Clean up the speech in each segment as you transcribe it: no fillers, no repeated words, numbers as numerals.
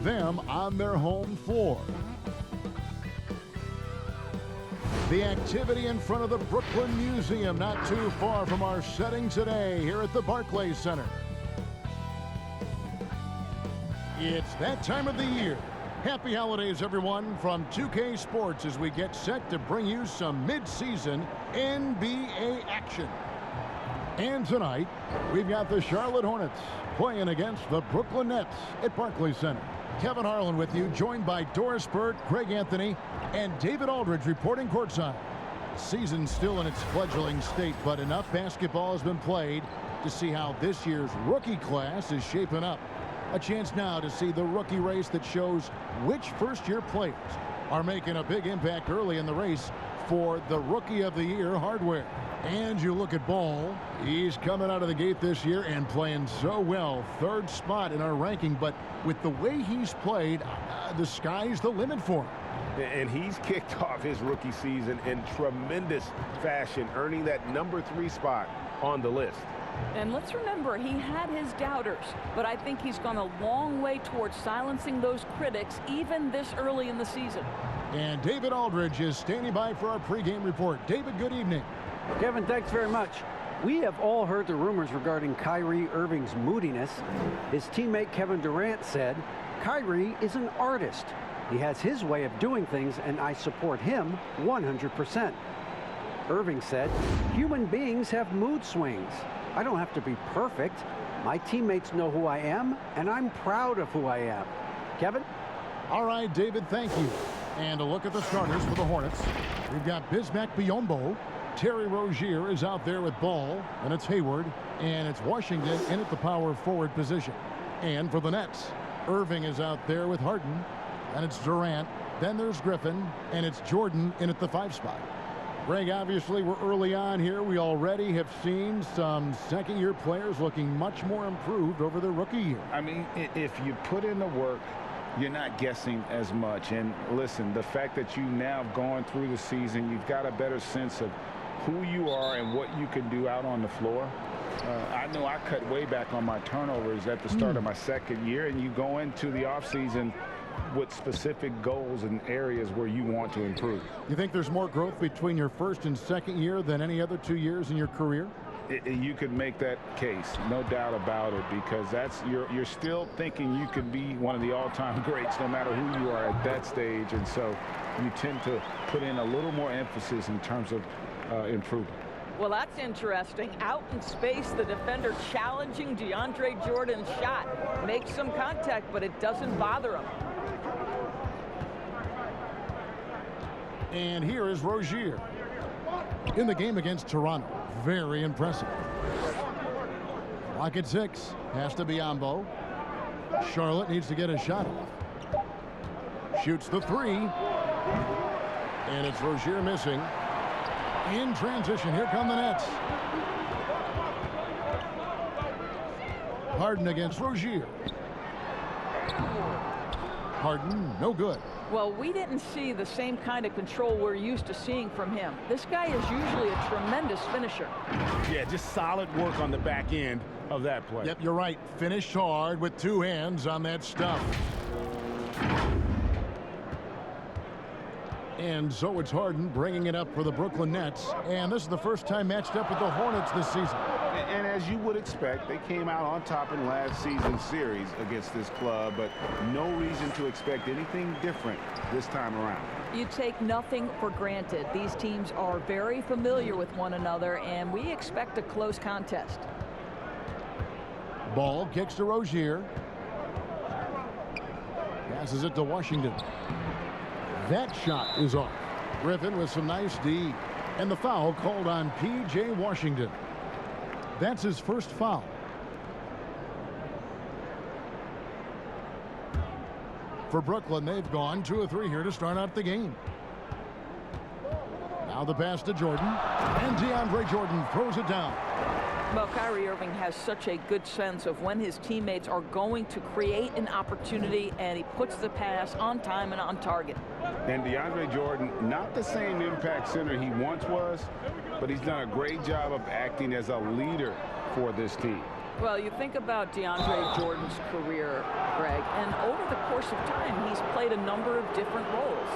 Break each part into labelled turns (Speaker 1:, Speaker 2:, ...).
Speaker 1: them on their home floor. The activity in front of the Brooklyn Museum, not too far from our setting today here at the Barclays Center. It's that time of the year. Happy holidays, everyone, from 2K Sports as we get set to bring you some mid-season NBA action. And tonight, we've got the Charlotte Hornets playing against the Brooklyn Nets at Barclays Center. Kevin Harlan with you, joined by Doris Burke, Greg Anthony, and David Aldridge reporting courtside. Season's still in its fledgling state, but enough basketball has been played to see how this year's rookie class is shaping up. A chance now to see the rookie race that shows which first-year players are making a big impact early in the race for the Rookie of the Year hardware. And you look at Ball. He's coming out of the gate this year and playing so well. Third spot in our ranking, but with the way he's played, the sky's the limit for him.
Speaker 2: And he's kicked off his rookie season in tremendous fashion, earning that #3 spot on the list.
Speaker 3: And let's remember, he had his doubters, but I think he's gone a long way towards silencing those critics even this early in the season.
Speaker 1: And David Aldridge is standing by for our pregame report. David, good evening.
Speaker 4: Kevin, thanks very much. We have all heard the rumors regarding Kyrie Irving's moodiness. His teammate Kevin Durant said, "Kyrie is an artist. He has his way of doing things, and I support him 100%. Irving said, "Human beings have mood swings. I don't have to be perfect. My teammates know who I am, and I'm proud of who I am." Kevin?
Speaker 1: All right, David, thank you. And a look at the starters for the Hornets. We've got Bismack Biyombo. Terry Rozier is out there with Ball, and it's Hayward, and it's Washington in at the power forward position. And for the Nets, Irving is out there with Harden, and it's Durant. Then there's Griffin, and it's Jordan in at the 5 spot. Greg, obviously we're early on here. We already have seen some second-year players looking much more improved over their rookie year.
Speaker 5: I mean, if you put in the work, you're not guessing as much. And listen, the fact that you now have gone through the season, you've got a better sense of who you are and what you can do out on the floor. I know I cut way back on my turnovers at the start of my second year, and you go into the offseason with specific goals and areas where you want to improve.
Speaker 1: You think there's more growth between your first and second year than any other 2 years in your career?
Speaker 5: You could make that case, no doubt about it, because that's you're still thinking you could be one of the all-time greats no matter who you are at that stage, and so you tend to put in a little more emphasis in terms of improvement.
Speaker 3: Well, that's interesting. Out in space, the defender challenging DeAndre Jordan's shot. Makes some contact, but it doesn't bother him.
Speaker 1: And here is Rozier in the game against Toronto. Very impressive. Clock at 6. Has to be Biyombo. Charlotte needs to get a shot off. Shoots the 3. And it's Rozier missing. In transition, here come the Nets. Harden against Rozier. Harden, no good.
Speaker 3: Well, we didn't see the same kind of control we're used to seeing from him. This guy is usually a tremendous finisher.
Speaker 2: Yeah, just solid work on the back end of that play.
Speaker 1: Yep, you're right. Finished hard with 2 hands on that stuff. And so it's Harden bringing it up for the Brooklyn Nets. And this is the first time matched up with the Hornets this season.
Speaker 5: And as you would expect, they came out on top in last season's series against this club, but no reason to expect anything different this time around.
Speaker 3: You take nothing for granted. These teams are very familiar with one another, and we expect a close contest.
Speaker 1: Ball kicks to Rozier. Passes it to Washington. That shot is off. Griffin with some nice D. And the foul called on P.J. Washington. That's his first foul. For Brooklyn, they've gone 2 of 3 here to start out the game. Now the pass to Jordan. And DeAndre Jordan throws it down.
Speaker 3: Well, Kyrie Irving has such a good sense of when his teammates are going to create an opportunity, and he puts the pass on time and on target.
Speaker 5: And DeAndre Jordan, not the same impact center he once was, but he's done a great job of acting as a leader for this team.
Speaker 3: Well, you think about DeAndre Jordan's career, Greg, and over the course of time, he's played a number of different roles.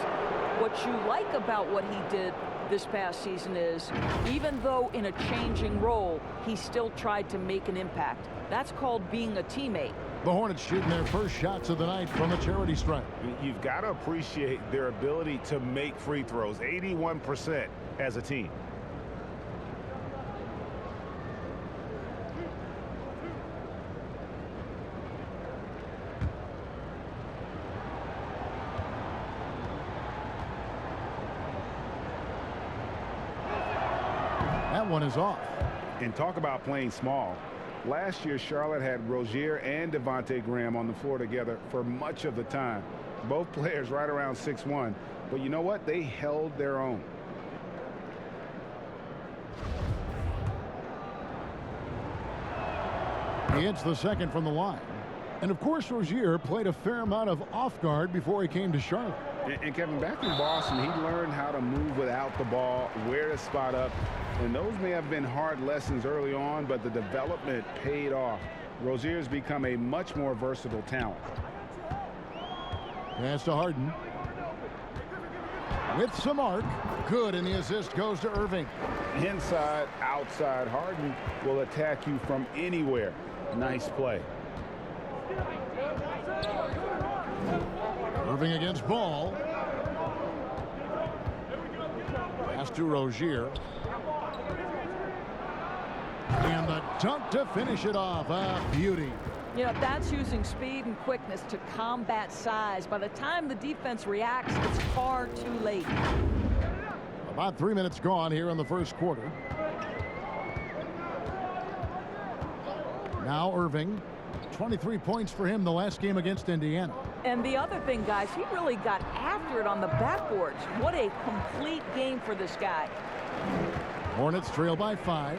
Speaker 3: What you like about what he did this past season is, even though in a changing role, he still tried to make an impact. That's called being a teammate.
Speaker 1: The Hornets shooting their first shots of the night from the charity stripe.
Speaker 2: You've got to appreciate their ability to make free throws, 81% as a team.
Speaker 1: That one is off.
Speaker 5: And talk about playing small. Last year, Charlotte had Rozier and Devontae Graham on the floor together for much of the time. Both players right around 6'1". But you know what? They held their own.
Speaker 1: He hits the second from the line. And of course, Rozier played a fair amount of off guard before he came to Charlotte.
Speaker 5: And Kevin, back in Boston, he learned how to move without the ball, where to spot up. And those may have been hard lessons early on, but the development paid off. Rozier's become a much more versatile talent.
Speaker 1: Pass to Harden. With some arc. Good, and the assist goes to Irving.
Speaker 5: Inside, outside, Harden will attack you from anywhere. Nice play.
Speaker 1: Irving against Ball. Pass to Rozier. And the dunk to finish it off. A beauty.
Speaker 3: You know, that's using speed and quickness to combat size. By the time the defense reacts, it's far too late.
Speaker 1: About 3 minutes gone here in the first quarter. Now Irving. 23 points for him the last game against Indiana.
Speaker 3: And the other thing, guys, he really got after it on the backboards. What a complete game for this guy.
Speaker 1: Hornets trail by 5.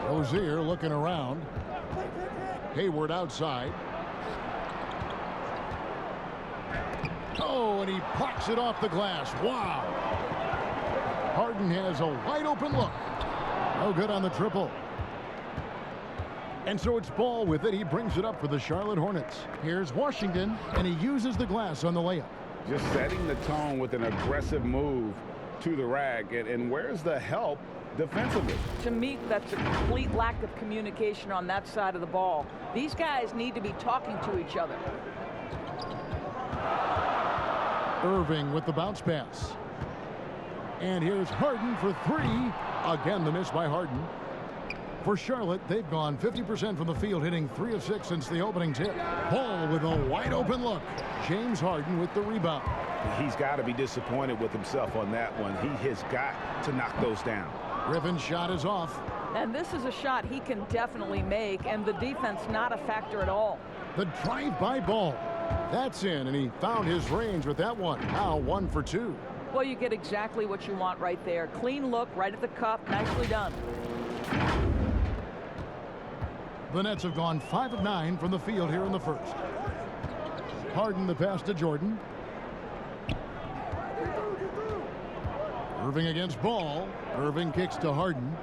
Speaker 1: Rozier looking around. Hayward outside. Oh, and he pucks it off the glass. Wow. Harden has a wide open look. No good on the triple. And so it's Ball with it. He brings it up for the Charlotte Hornets. Here's Washington, and he uses the glass on the layup.
Speaker 5: Just setting the tone with an aggressive move to the rack. And where's the help defensively?
Speaker 3: To me, that's a complete lack of communication on that side of the ball. These guys need to be talking to each other.
Speaker 1: Irving with the bounce pass. And here's Harden for 3. Again, the miss by Harden. For Charlotte, they've gone 50% from the field, hitting 3 of 6 since the opening tip. Ball with a wide open look. James Harden with the rebound.
Speaker 2: He's got to be disappointed with himself on that one. He has got to knock those down.
Speaker 1: Griffin's shot is off.
Speaker 3: And this is a shot he can definitely make, and the defense not a factor at all.
Speaker 1: The drive-by Ball. That's in, and he found his range with that one. Now 1 for 2.
Speaker 3: Well, you get exactly what you want right there. Clean look, right at the cup. Nicely done.
Speaker 1: The Nets have gone 5 of 9 from the field here in the first. Harden the pass to Jordan. Irving against Ball. Irving kicks to Harden.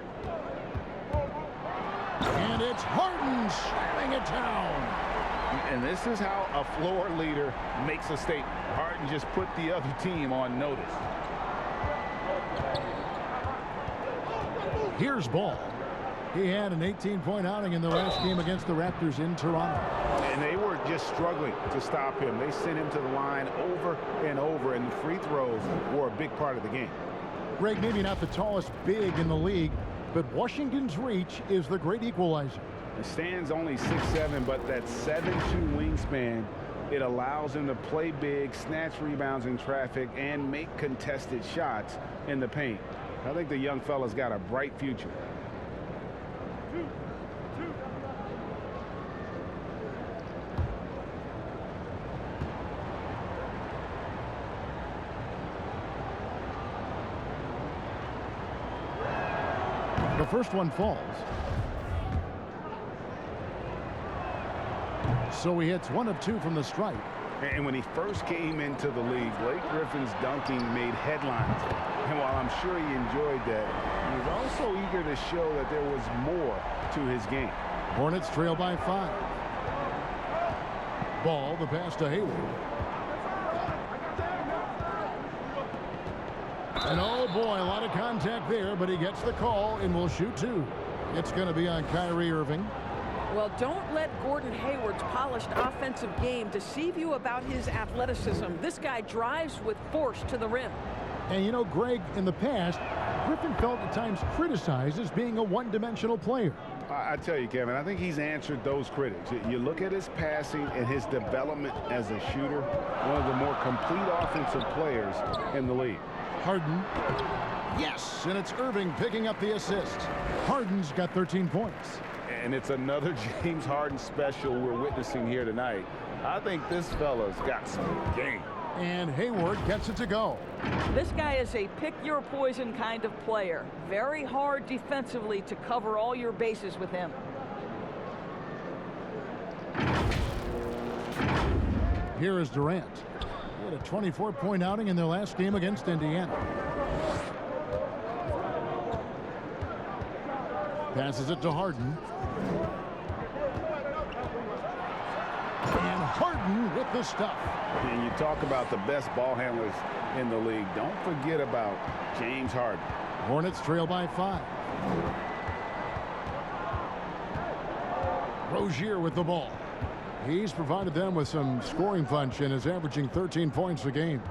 Speaker 1: And it's Harden slamming it down.
Speaker 5: And this is how a floor leader makes a statement. Harden just put the other team on notice.
Speaker 1: Here's Ball. He had an 18-point outing in the last game against the Raptors in Toronto.
Speaker 2: And they were just struggling to stop him. They sent him to the line over and over, and the free throws were a big part of the game.
Speaker 1: Greg, maybe not the tallest big in the league, but Washington's reach is the great equalizer.
Speaker 5: It stands only 6'7", but that 7'2" wingspan, it allows him to play big, snatch rebounds in traffic, and make contested shots in the paint. I think the young fella's got a bright future.
Speaker 1: The first one falls. So he hits 1 of 2 from the stripe.
Speaker 2: And when he first came into the league, Blake Griffin's dunking made headlines. And while I'm sure he enjoyed that, he was also eager to show that there was more to his game.
Speaker 1: Hornets trail by 5. Ball, the pass to Hayward. And oh boy, a lot of contact there, but he gets the call and will shoot 2. It's going to be on Kyrie Irving.
Speaker 3: Well, don't let Gordon Hayward's polished offensive game deceive you about his athleticism. This guy drives with force to the rim.
Speaker 1: And you know, Greg, in the past, Griffin felt at times criticized as being a one-dimensional player.
Speaker 2: I tell you, Kevin, I think he's answered those critics. You look at his passing and his development as a shooter, one of the more complete offensive players in the league.
Speaker 1: Harden. Yes, and it's Irving picking up the assist. Harden's got 13 points.
Speaker 2: And it's another James Harden special we're witnessing here tonight. I think this fella's got some game.
Speaker 1: And Hayward gets it to go.
Speaker 3: This guy is a pick-your-poison kind of player. Very hard defensively to cover all your bases with him.
Speaker 1: Here is Durant. He had a 24-point outing in their last game against Indiana. Passes it to Harden. And Harden with the stuff.
Speaker 2: And you talk about the best ball handlers in the league. Don't forget about James Harden.
Speaker 1: Hornets trail by 5. Rozier with the ball. He's provided them with some scoring punch and is averaging 13 points a game.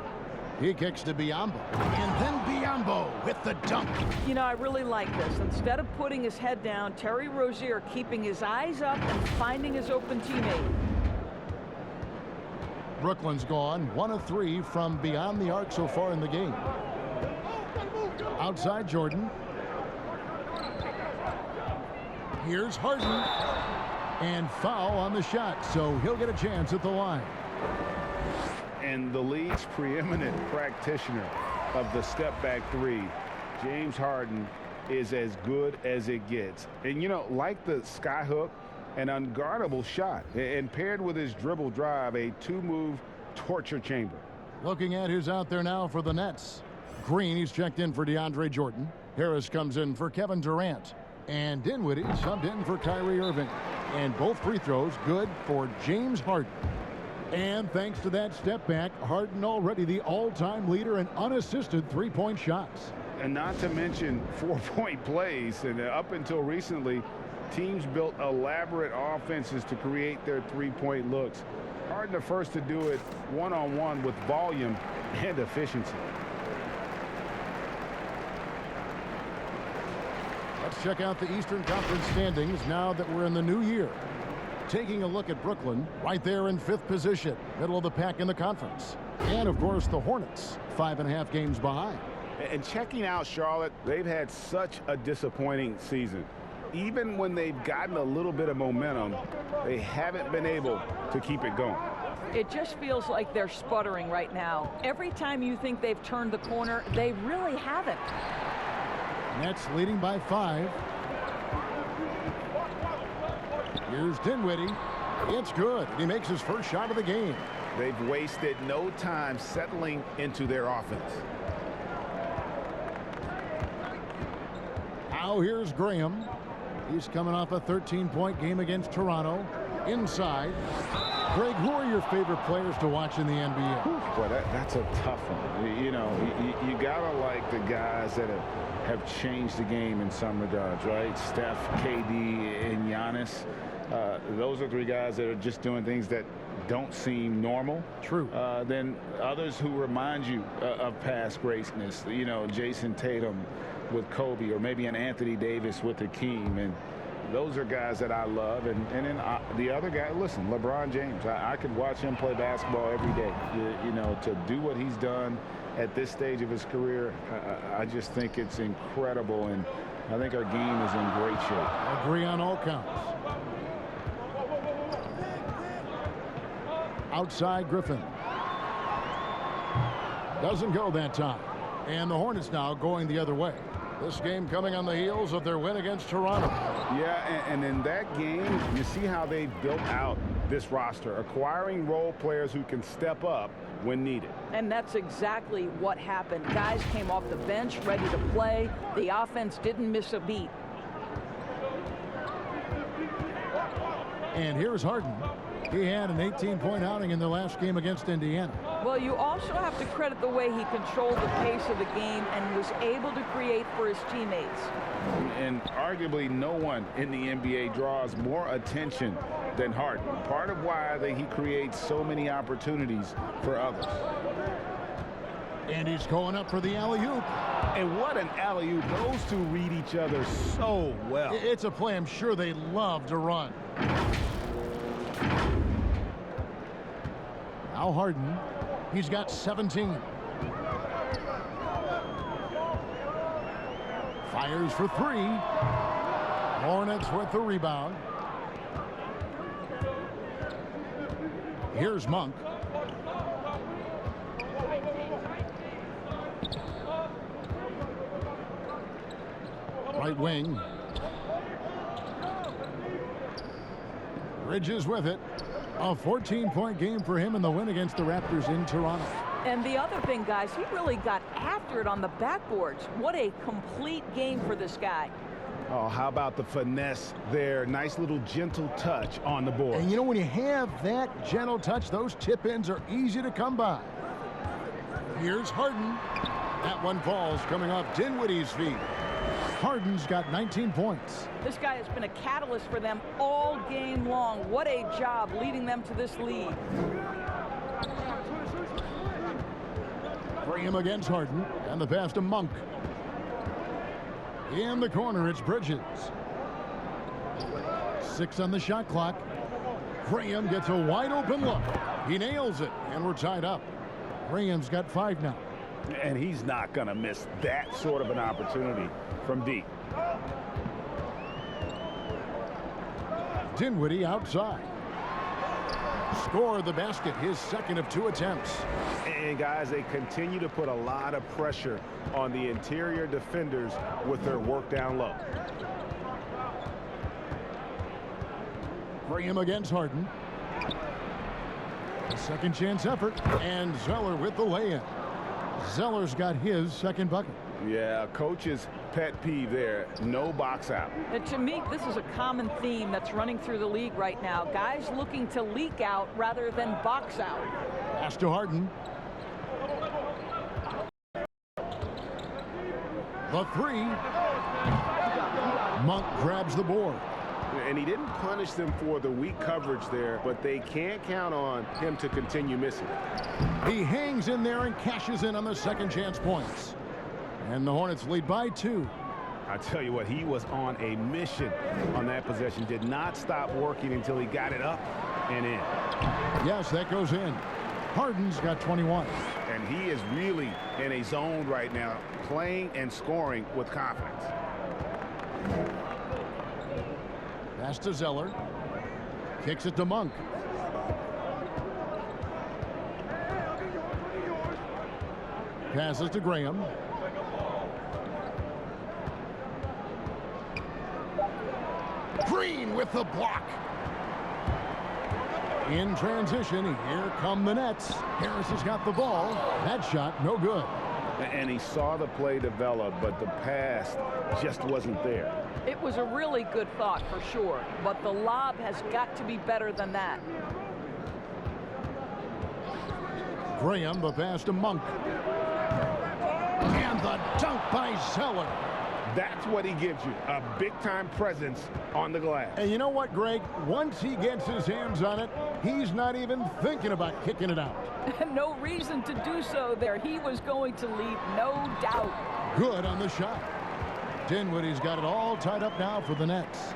Speaker 1: He kicks to Biyombo. And then Biyombo with the dunk.
Speaker 3: You know, I really like this. Instead of putting his head down, Terry Rozier keeping his eyes up and finding his open teammate.
Speaker 1: Brooklyn's gone 1 of 3 from beyond the arc so far in the game. Outside Jordan. Here's Harden. And foul on the shot, so he'll get a chance at the line.
Speaker 2: And the league's preeminent practitioner of the step-back 3, James Harden, is as good as it gets. And, you know, like the skyhook, an unguardable shot, and paired with his dribble drive, a 2-move torture chamber.
Speaker 1: Looking at who's out there now for the Nets. Green, he's checked in for DeAndre Jordan. Harris comes in for Kevin Durant. And Dinwiddie subbed in for Kyrie Irving. And both free throws good for James Harden. And thanks to that step back, Harden already the all-time leader in unassisted three-point shots.
Speaker 2: And not to mention 4-point plays. And up until recently, teams built elaborate offenses to create their three-point looks. Harden the first to do it one-on-one with volume and efficiency.
Speaker 1: Let's check out the Eastern Conference standings now that we're in the new year. Taking a look at Brooklyn, right there in 5th position, middle of the pack in the conference. And, of course, the Hornets, 5.5 games behind.
Speaker 2: And checking out Charlotte, they've had such a disappointing season. Even when they've gotten a little bit of momentum, they haven't been able to keep it going.
Speaker 3: It just feels like they're sputtering right now. Every time you think they've turned the corner, they really haven't.
Speaker 1: Nets leading by 5. Here's Dinwiddie. It's good. He makes his first shot of the game.
Speaker 2: They've wasted no time settling into their offense.
Speaker 1: Now here's Graham. He's coming off a 13-point game against Toronto. Inside. Greg, who are your favorite players to watch in the NBA?
Speaker 2: Boy, that's a tough one. You know, you gotta like the guys that have changed the game in some regards, right? Steph, KD, and Giannis. Those are 3 guys that are just doing things that don't seem normal.
Speaker 1: True.
Speaker 2: Then others who remind you of past greatness. You know, Jason Tatum with Kobe, or maybe an Anthony Davis with Hakeem. And those are guys that I love. And then the other guy, listen, LeBron James. I could watch him play basketball every day. You know, to do what he's done at this stage of his career, I just think it's incredible. And I think our game is in great shape.
Speaker 1: Agree on all counts. Outside Griffin. Doesn't go that time. And the Hornets now going the other way. This game coming on the heels of their win against Toronto.
Speaker 5: Yeah, and in that game, you see how they built out this roster, acquiring role players who can step up when needed.
Speaker 3: And that's exactly what happened. Guys came off the bench ready to play. The offense didn't miss a beat.
Speaker 1: And here's Harden. He had an 18-point outing in their last game against Indiana.
Speaker 3: Well, you also have to credit the way he controlled the pace of the game and was able to create for his teammates.
Speaker 5: And arguably no one in the NBA draws more attention than Harden. Part of why he creates so many opportunities for others.
Speaker 1: And he's going up for the alley-oop.
Speaker 5: And what an alley-oop. Those two read each other so well.
Speaker 1: It's a play I'm sure they love to run. Now Harden. He's got 17. Fires for three. Hornets with the rebound. Here's Monk. Right wing. Bridges with it. A 14-point game for him in the win against the Raptors in Toronto.
Speaker 3: And the other thing, guys, he really got after it on the backboards. What a complete game for this guy.
Speaker 5: Oh, how about the finesse there? Nice little gentle touch on the board.
Speaker 1: And you know, when you have that gentle touch, those tip-ins are easy to come by. Here's Harden. That one falls coming off Dinwiddie's feet. Harden's got 19 points.
Speaker 3: This guy has been a catalyst for them all game long. What a job leading them to this lead.
Speaker 1: Graham against Harden, and the pass to Monk. In the corner, it's Bridges. 6 on the shot clock. Graham gets a wide open look. He nails it, and we're tied up. Graham's got 5 now.
Speaker 5: And he's not going to miss that sort of an opportunity from deep.
Speaker 1: Dinwiddie outside. Score the basket, his second of 2 attempts.
Speaker 5: And guys, they continue to put a lot of pressure on the interior defenders with their work down low.
Speaker 1: Graham against Harden. A second chance effort, and Zeller with the lay-in. Zeller's got his second bucket.
Speaker 5: Yeah, coach's pet peeve there, no box out.
Speaker 3: And to me, this is a common theme that's running through the league right now. Guys looking to leak out rather than box out.
Speaker 1: Pass to Harden. The 3. Monk grabs the board.
Speaker 5: And he didn't punish them for the weak coverage there, but they can't count on him to continue missing.
Speaker 1: He hangs in there and cashes in on the second chance points. And the Hornets lead by 2.
Speaker 5: I tell you what, he was on a mission on that possession. Did not stop working until he got it up and in.
Speaker 1: Yes, that goes in. Harden's got 21.
Speaker 5: And he is really in a zone right now, playing and scoring with confidence.
Speaker 1: Pass to Zeller. Kicks it to Monk. Passes to Graham. Green with the block. In transition, here come the Nets. Harris has got the ball. That shot, no good.
Speaker 5: And he saw the play develop, but the pass just wasn't there.
Speaker 3: It was a really good thought for sure, but the lob has got to be better than that.
Speaker 1: Graham, the pass to Monk. And the dunk by Zeller.
Speaker 5: That's what he gives you, a big-time presence on the glass.
Speaker 1: And you know what, Greg? Once he gets his hands on it, he's not even thinking about kicking it out.
Speaker 3: No reason to do so there. He was going to lead, no doubt.
Speaker 1: Good on the shot. Dinwiddie's got it all tied up now for the Nets.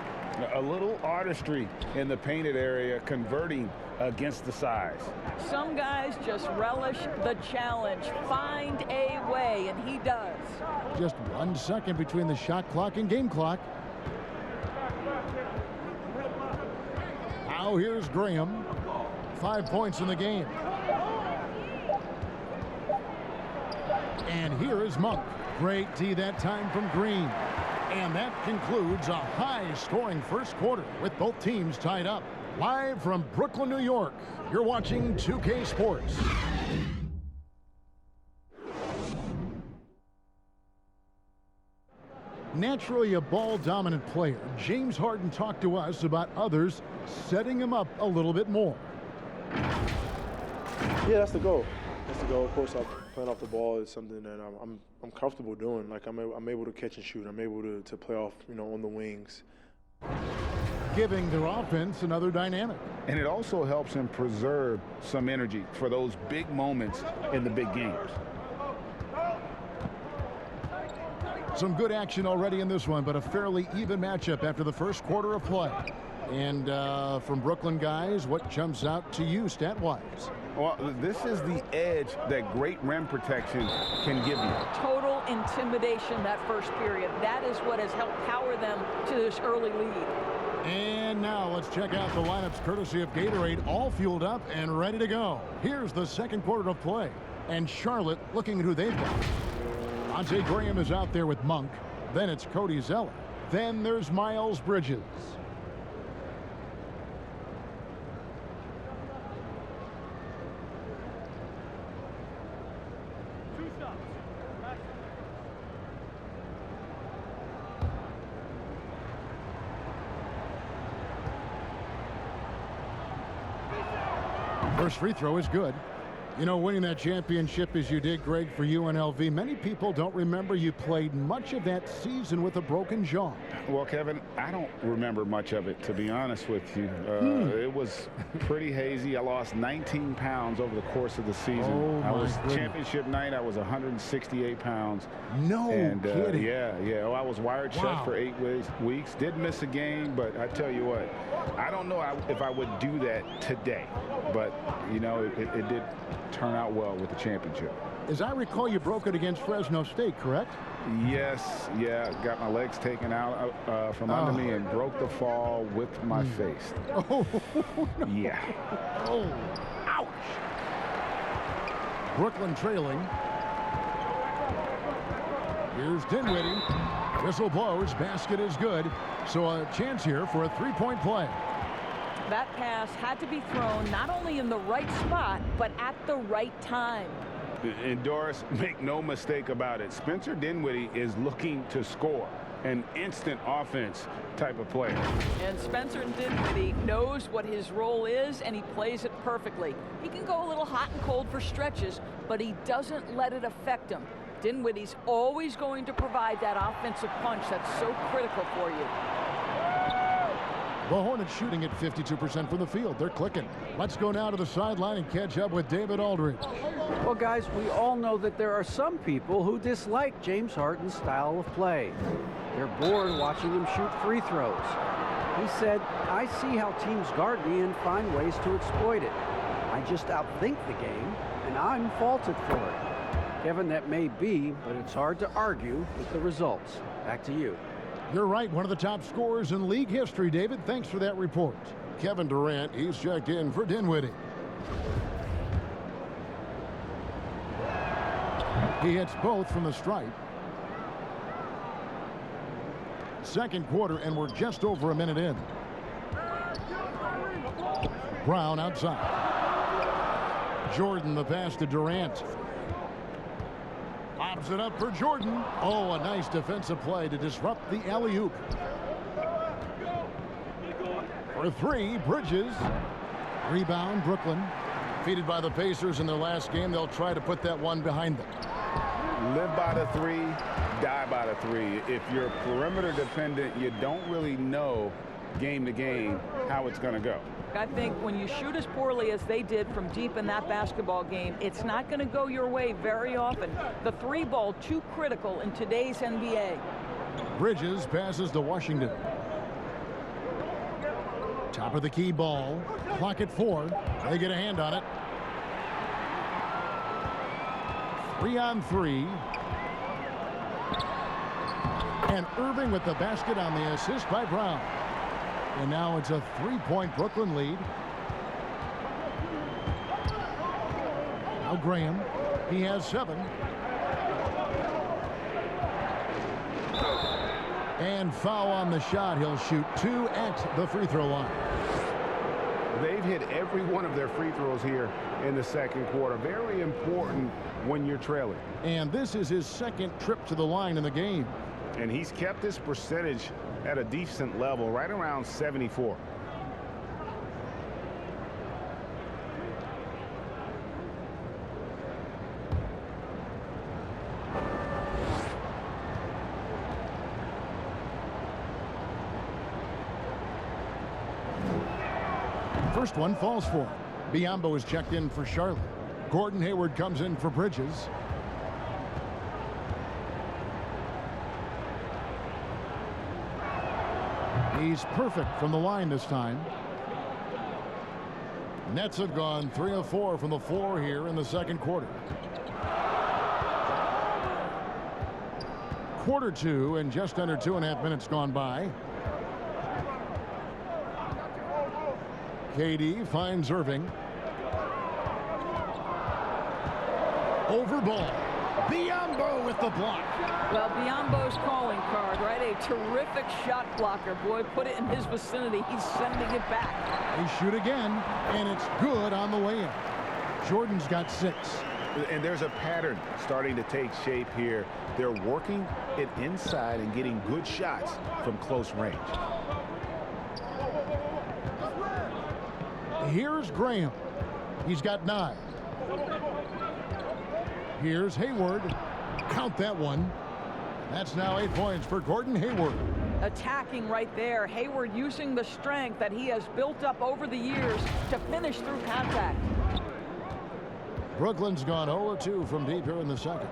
Speaker 5: A little artistry in the painted area, converting against the size.
Speaker 3: Some guys just relish the challenge. Find a way, and he does.
Speaker 1: Just 1 second between the shot clock and game clock. Now here's Graham. 5 points in the game. And here is Monk. Great D that time from Green. And that concludes a high-scoring first quarter with both teams tied up. Live from Brooklyn, New York, you're watching 2K Sports. Naturally a ball-dominant player, James Harden talked to us about others setting him up a little bit more.
Speaker 6: Yeah, that's the goal. That's the goal. Of course, playing off the ball is something that I'm comfortable doing. Like I'm able to catch and shoot. I'm able to play off, on the wings.
Speaker 1: Giving their offense another dynamic.
Speaker 2: And it also helps him preserve some energy for those big moments in the big games.
Speaker 1: Some good action already in this one, but a fairly even matchup after the first quarter of play. And from Brooklyn guys, what jumps out to you stat-wise?
Speaker 2: Well, this is the edge that great rim protection can give you.
Speaker 3: Total intimidation that first period. That is what has helped power them to this early lead.
Speaker 1: And now let's check out the lineups courtesy of Gatorade, all fueled up and ready to go. Here's the second quarter of play. And Charlotte looking at who they've got. Devontae Graham is out there with Monk. Then it's Cody Zeller. Then there's Miles Bridges. First free throw is good. You know, winning that championship as you did, Greg, for UNLV, many people don't remember you played much of that season with a broken jaw.
Speaker 2: Well, Kevin, I don't remember much of it, to be honest with you. It was pretty hazy. I lost 19 pounds over the course of the season. I was championship night. I was 168 pounds.
Speaker 1: No kidding.
Speaker 2: Yeah. Oh, I was wired shut for 8 weeks. Did miss a game, but I tell you what, I don't know if I would do that today. But, you know, it did turn out well with the championship.
Speaker 1: As I recall, you broke it against Fresno State, correct?
Speaker 2: Yes, got my legs taken out from under me and broke the fall with my face.
Speaker 1: Oh, no.
Speaker 2: Yeah.
Speaker 1: Oh, ouch. Brooklyn trailing. Here's Dinwiddie. Whistle blows, basket is good. So a chance here for a three-point play.
Speaker 3: That pass had to be thrown not only in the right spot, but at the right time.
Speaker 2: And Doris, make no mistake about it. Spencer Dinwiddie is looking to score. An instant offense type of player.
Speaker 3: And Spencer Dinwiddie knows what his role is, and he plays it perfectly. He can go a little hot and cold for stretches, but he doesn't let it affect him. Dinwiddie's always going to provide that offensive punch that's so critical for you.
Speaker 1: The Hornets shooting at 52% from the field. They're clicking. Let's go now to the sideline and catch up with David Aldridge.
Speaker 4: Well, guys, we all know that there are some people who dislike James Harden's style of play. They're bored watching him shoot free throws. He said, "I see how teams guard me and find ways to exploit it. I just outthink the game, and I'm faulted for it." Kevin, that may be, but it's hard to argue with the results. Back to you.
Speaker 1: You're right, one of the top scorers in league history, David. Thanks for that report. Kevin Durant, he's checked in for Dinwiddie. He hits both from the stripe. Second quarter, and we're just over a minute in. Brown outside. Jordan, the pass to Durant. Lobs it up for Jordan. Oh, a nice defensive play to disrupt the alley-oop. For three, Bridges. Rebound, Brooklyn. Defeated by the Pacers in their last game. They'll try to put that one behind them.
Speaker 2: Live by the three, die by the three. If you're perimeter dependent, you don't really know game to game how it's going to go.
Speaker 3: I think when you shoot as poorly as they did from deep in that basketball game, it's not going to go your way very often. The three ball too critical in today's NBA.
Speaker 1: Bridges passes to Washington. Top of the key ball. Clock at 4. They get a hand on it. 3-on-3. And Irving with the basket on the assist by Brown. And now it's a 3-point Brooklyn lead. Now Graham. He has 7. And foul on the shot. He'll shoot 2 at the free throw line.
Speaker 5: They've hit every one of their free throws here in the second quarter. Very important when you're trailing.
Speaker 1: And this is his second trip to the line in the game.
Speaker 5: And he's kept this percentage at a decent level, right around 74.
Speaker 1: First one falls for him. Biyombo is checked in for Charlotte. Gordon Hayward comes in for Bridges. He's perfect from the line this time. Nets have gone 3 of 4 from the floor here in the second quarter. Quarter 2 and just under 2.5 minutes gone by. KD finds Irving. Over ball. Biyombo with the block.
Speaker 3: Well, Biyombo's calling card, right? A terrific shot blocker. Boy, put it in his vicinity. He's sending it back.
Speaker 1: They shoot again, and it's good on the way in. Jordan's got 6.
Speaker 5: And there's a pattern starting to take shape here. They're working it inside and getting good shots from close range.
Speaker 1: Here's Graham. He's got 9. Here's Hayward. Count that one. That's now 8 points for Gordon Hayward.
Speaker 3: Attacking right there. Hayward using the strength that he has built up over the years to finish through contact.
Speaker 1: Brooklyn's gone 0-2 from deep here in the second.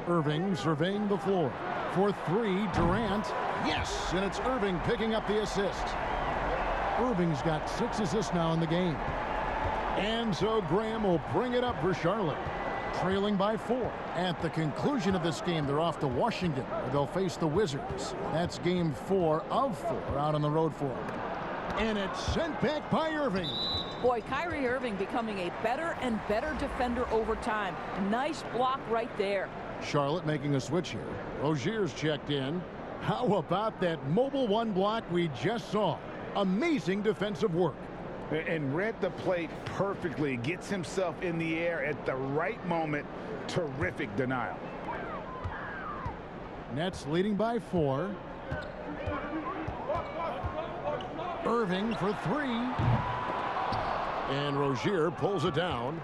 Speaker 1: Irving surveying the floor. For 3, Durant. Yes, and it's Irving picking up the assist. Irving's got 6 assists now in the game. And so Graham will bring it up for Charlotte. Trailing by 4. At the conclusion of this game, they're off to Washington, where they'll face the Wizards. That's game 4 of 4 out on the road for them. And it's sent back by Irving.
Speaker 3: Boy, Kyrie Irving becoming a better and better defender over time. Nice block right there.
Speaker 1: Charlotte making a switch here. Rozier's checked in. How about that mobile 1 block we just saw? Amazing defensive work.
Speaker 5: And read the plate perfectly. Gets himself in the air at the right moment. Terrific denial.
Speaker 1: Nets leading by 4. Irving for 3. And Rozier pulls it down.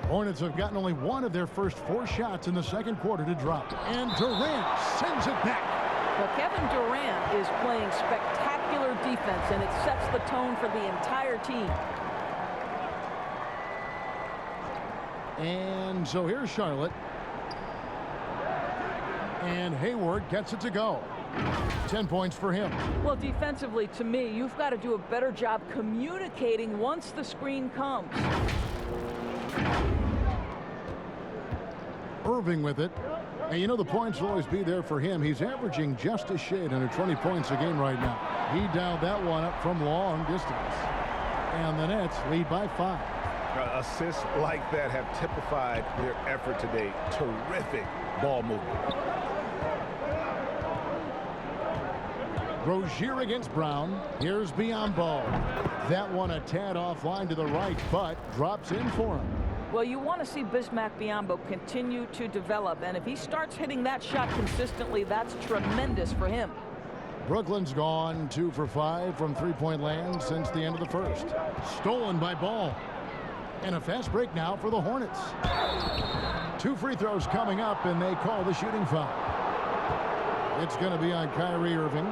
Speaker 1: Hornets have gotten only 1 of their first 4 shots in the second quarter to drop. And Durant sends it back.
Speaker 3: Well, Kevin Durant is playing spectacular defense, and it sets the tone for the entire team.
Speaker 1: And so here's Charlotte. And Hayward gets it to go. 10 points for him.
Speaker 3: Well, defensively, to me, you've got to do a better job communicating once the screen comes.
Speaker 1: Irving with it. And you know the points will always be there for him. He's averaging just a shade under 20 points a game right now. He dialed that one up from long distance. And the Nets lead by 5.
Speaker 5: Assists like that have typified their effort today. Terrific ball movement.
Speaker 1: Rozier against Brown. Here's Biyombo. That one a tad offline to the right, but drops in for him.
Speaker 3: Well, you want to see Bismack Biyombo continue to develop, and if he starts hitting that shot consistently, that's tremendous for him.
Speaker 1: Brooklyn's gone 2 for 5 from three-point land since the end of the first. Stolen by Ball. And a fast break now for the Hornets. 2 free throws coming up, and they call the shooting foul. It's going to be on Kyrie Irving.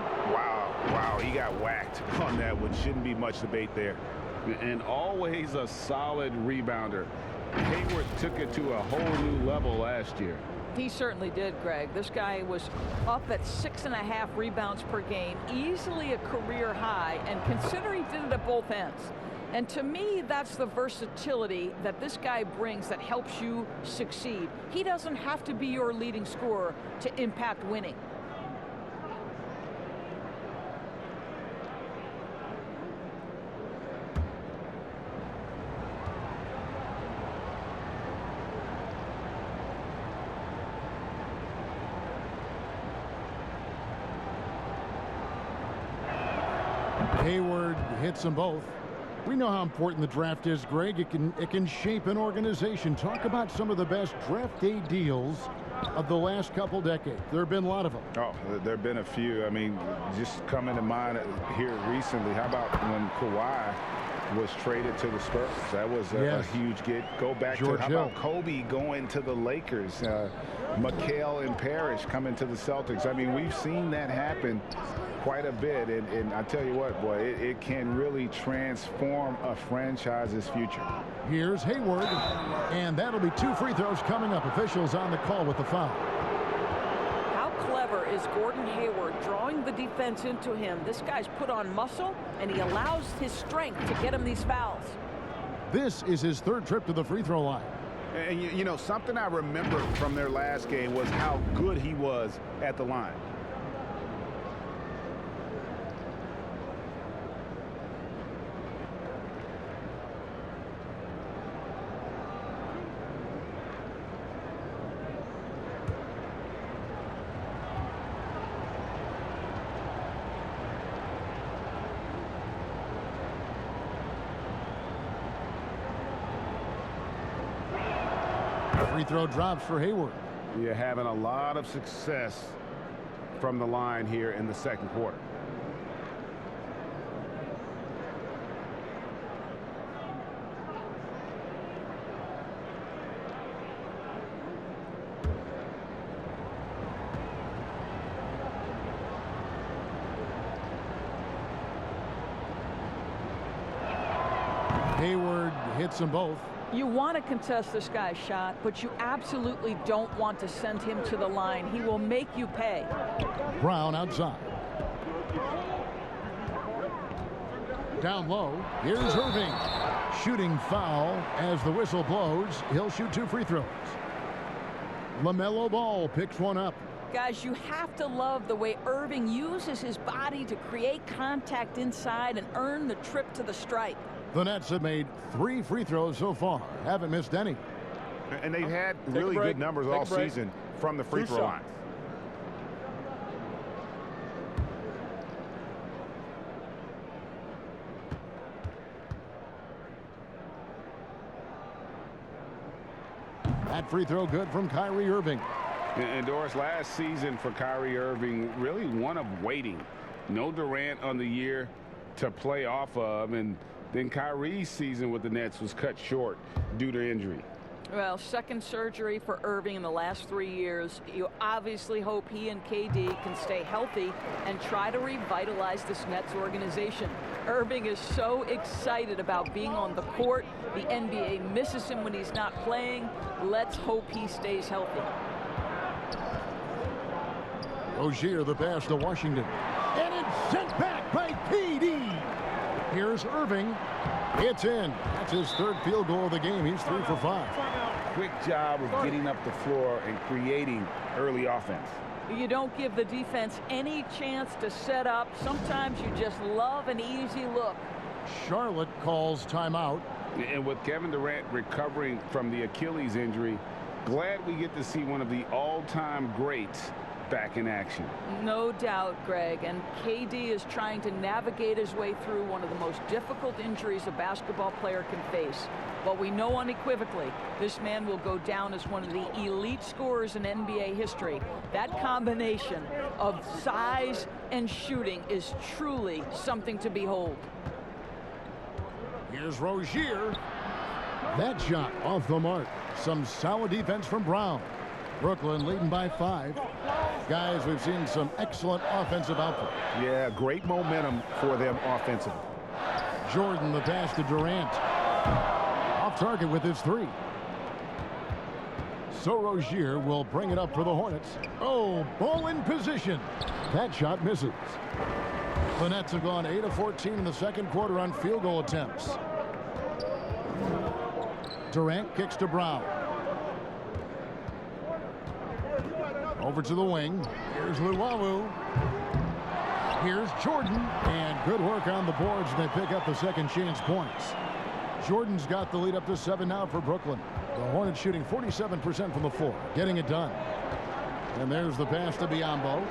Speaker 5: Wow, he got whacked on that one. Shouldn't be much debate there.
Speaker 2: And always a solid rebounder. Hayward took it to a whole new level last year.
Speaker 3: He certainly did, Greg. This guy was up at 6.5 rebounds per game, easily a career high, and consider he did it at both ends. And to me, that's the versatility that this guy brings that helps you succeed. He doesn't have to be your leading scorer to impact winning.
Speaker 1: Hayward hits them both. We know how important the draft is, Greg. It can shape an organization. Talk about some of the best draft day deals of the last couple decades. There have been a lot of them.
Speaker 2: Oh, there have been a few. I mean, just coming to mind here recently. How about when Kawhi was traded to the Spurs? That was a huge get. Go back
Speaker 1: George
Speaker 2: to how
Speaker 1: Hill.
Speaker 2: about Kobe going to the Lakers? McHale and Parrish coming to the Celtics. I mean, we've seen that happen quite a bit, and I tell you what, boy, it can really transform a franchise's future.
Speaker 1: Here's Hayward, and that'll be 2 free throws coming up. Officials on the call with the foul.
Speaker 3: How clever is Gordon Hayward drawing the defense into him? This guy's put on muscle, and he allows his strength to get him these fouls.
Speaker 1: This is his 3rd trip to the free throw line.
Speaker 5: And you know, something I remember from their last game was how good he was at the line.
Speaker 1: Free throw drops for Hayward.
Speaker 5: You're having a lot of success from the line here in the second quarter.
Speaker 1: Hayward hits them both.
Speaker 3: You want to contest this guy's shot, but you absolutely don't want to send him to the line. He will make you pay.
Speaker 1: Brown outside. Down low. Here's Irving. Shooting foul as the whistle blows. He'll shoot 2 free throws. LaMelo Ball picks one up.
Speaker 3: Guys, you have to love the way Irving uses his body to create contact inside and earn the trip to the stripe.
Speaker 1: The Nets have made 3 free throws so far. Haven't missed any.
Speaker 5: And they've had really good numbers all season from the free throw line.
Speaker 1: That free throw good from Kyrie Irving.
Speaker 2: And Doris, last season for Kyrie Irving, really one of waiting. No Durant on the year to play off of, and then Kyrie's season with the Nets was cut short due to injury.
Speaker 3: Well, second surgery for Irving in the last 3 years. You obviously hope he and KD can stay healthy and try to revitalize this Nets organization. Irving is so excited about being on the court. The NBA misses him when he's not playing. Let's hope he stays healthy.
Speaker 1: Rozier the pass to Washington. And it's sent back by KD. Here's Irving. It's in. That's his 3rd field goal of the game. He's 3 for 5.
Speaker 2: Quick job of getting up the floor and creating early offense.
Speaker 3: You don't give the defense any chance to set up. Sometimes you just love an easy look.
Speaker 1: Charlotte calls timeout.
Speaker 2: And with Kevin Durant recovering from the Achilles injury, glad we get to see one of the all-time greats back in action.
Speaker 3: No doubt, Greg. And KD is trying to navigate his way through one of the most difficult injuries a basketball player can face. But we know unequivocally this man will go down as one of the elite scorers in NBA history. That combination of size and shooting is truly something to behold.
Speaker 1: Here's Rozier. That shot off the mark. Some solid defense from Brown. Brooklyn leading by 5. Guys, we've seen some excellent offensive output.
Speaker 5: Yeah, great momentum for them offensively.
Speaker 1: Jordan the pass to Durant. Off target with his 3. So Rozier will bring it up for the Hornets. Oh, ball in position. That shot misses. The Nets have gone 8 of 14 in the second quarter on field goal attempts. Durant kicks to Brown. Over to the wing. Here's Luwawu. Here's Jordan. And good work on the boards. They pick up the second chance points. Jordan's got the lead up to 7 now for Brooklyn. The Hornets shooting 47% from the floor. Getting it done. And there's the pass to Biyombo.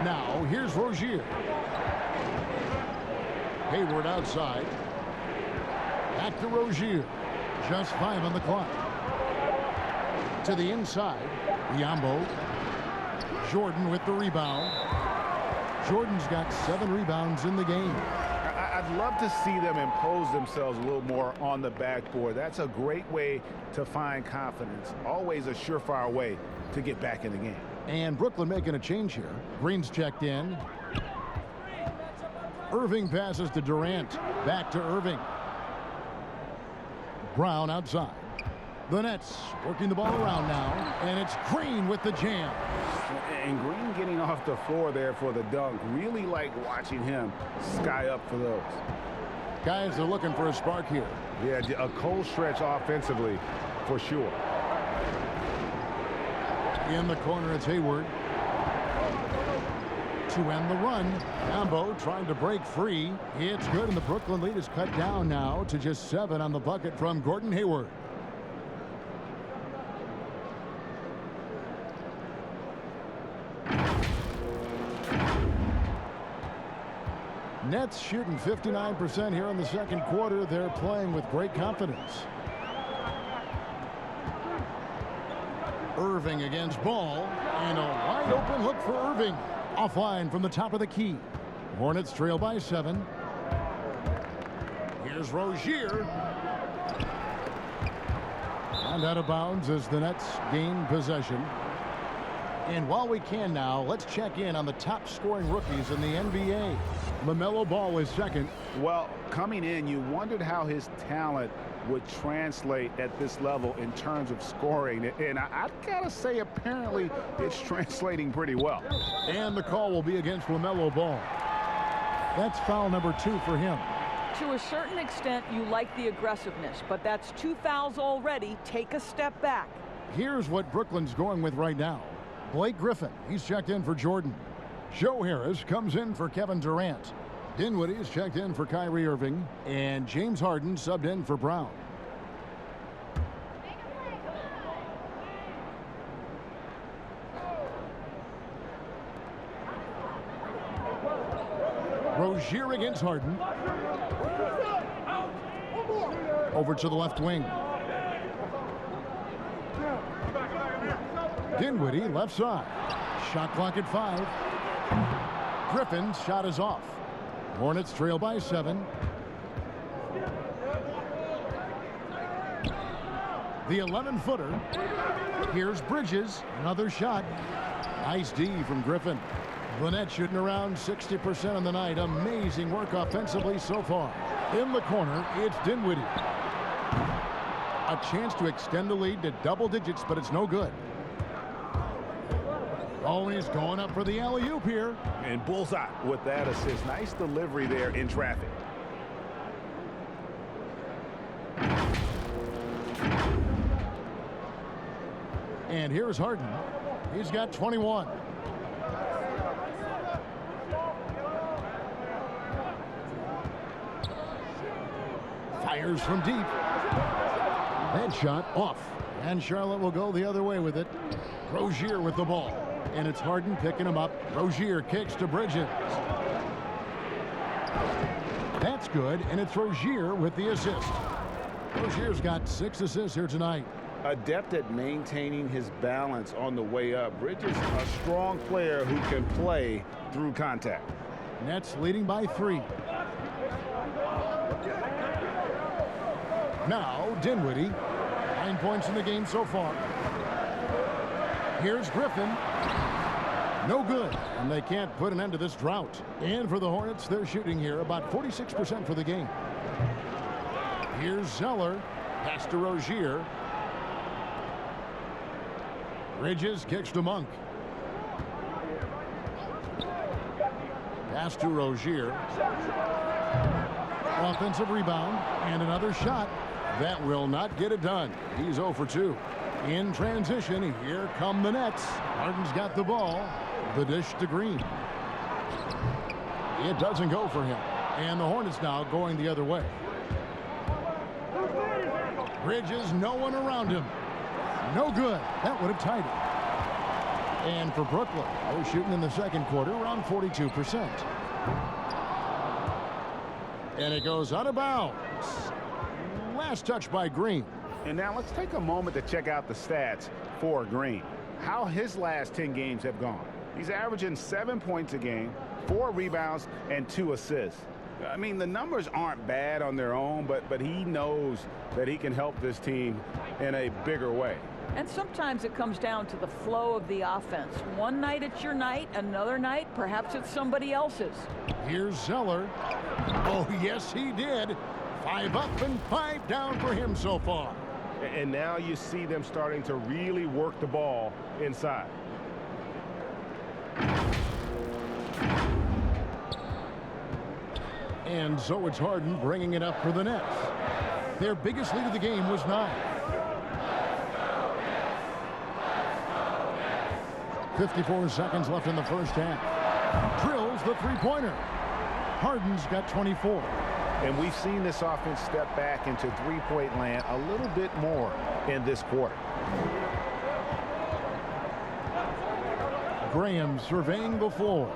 Speaker 1: Now, here's Rozier. Hayward outside. Back to Rozier. Just 5 on the clock. To the inside. Biyombo. Jordan with the rebound. Jordan's got 7 rebounds in the game.
Speaker 5: I'd love to see them impose themselves a little more on the backboard. That's a great way to find confidence. Always a surefire way to get back in the game.
Speaker 1: And Brooklyn making a change here. Green's checked in. Irving passes to Durant. Back to Irving. Brown outside. The Nets working the ball around now. And it's Green with the jam.
Speaker 5: And Green getting off the floor there for the dunk. Really like watching him sky up for those.
Speaker 1: Guys are looking for a spark here.
Speaker 5: Yeah, a cold stretch offensively for sure.
Speaker 1: In the corner, it's Hayward. To end the run. Biyombo trying to break free. It's good, and the Brooklyn lead is cut down now to just 7 on the bucket from Gordon Hayward. Nets shooting 59% here in the second quarter. They're playing with great confidence. Irving against Ball, and a wide open look for Irving. Offline from the top of the key. Hornets trail by 7. Here's Rozier. And out of bounds as the Nets gain possession. And while we can now, let's check in on the top scoring rookies in the NBA. LaMelo Ball is second.
Speaker 5: Well, coming in, you wondered how his talent would translate at this level in terms of scoring. And I've got to say, apparently, it's translating pretty well.
Speaker 1: And the call will be against LaMelo Ball. That's foul number 2 for him.
Speaker 3: To a certain extent, you like the aggressiveness, but that's 2 fouls already. Take a step back.
Speaker 1: Here's what Brooklyn's going with right now. Blake Griffin, he's checked in for Jordan. Joe Harris comes in for Kevin Durant. Dinwiddie's checked in for Kyrie Irving. And James Harden subbed in for Brown. Rozier against Harden. Over to the left wing. Dinwiddie left side. Shot clock at 5. Griffin's shot is off. Hornets trail by 7. The 11-footer. Here's Bridges. Another shot. Nice D from Griffin. The Nets shooting around 60% on the night. Amazing work offensively so far. In the corner, it's Dinwiddie. A chance to extend the lead to double digits, but it's no good. Oh, he's going up for the alley-oop here.
Speaker 5: And bullseye with that assist. Nice delivery there in traffic.
Speaker 1: And here's Harden. He's got 21. Fires from deep. That shot off. And Charlotte will go the other way with it. Rozier with the ball. And it's Harden picking him up. Rozier kicks to Bridges. That's good, and it's Rozier with the assist. Rozier's got 6 assists here tonight.
Speaker 5: Adept at maintaining his balance on the way up. Bridges, a strong player who can play through contact.
Speaker 1: Nets leading by 3. Now, Dinwiddie. 9 points in the game so far. Here's Griffin. No good, and they can't put an end to this drought. And for the Hornets, they're shooting here about 46% for the game. Here's Zeller. Pass to Rozier. Bridges kicks to Monk. Pass to Rozier. Offensive rebound, and another shot. That will not get it done. He's 0 for 2. In transition, here come the Nets. Harden's got the ball. The dish to Green. It doesn't go for him. And the Hornets now going the other way. Bridges, no one around him. No good. That would have tied And for Brooklyn, they're shooting in the second quarter around 42%. And it goes out of bounds. Last touch by Green.
Speaker 2: And now let's take a moment to check out the stats for Green. How his last 10 games have gone. He's averaging 7 points a game, 4 rebounds, and 2 assists. I mean, the numbers aren't bad on their own, but he knows that he can help this team in a bigger way.
Speaker 3: And sometimes it comes down to the flow of the offense. One night it's your night, another night perhaps it's somebody else's.
Speaker 1: Here's Zeller. Oh, yes, he did. 5 up and 5 down for him so far.
Speaker 5: And now you see them starting to really work the ball inside.
Speaker 1: And so it's Harden bringing it up for the Nets. Their biggest lead of the game was 9. 54 seconds left in the first half. Drills the three-pointer. Harden's got 24.
Speaker 5: And we've seen this offense step back into three-point land a little bit more in this quarter.
Speaker 1: Graham surveying the floor.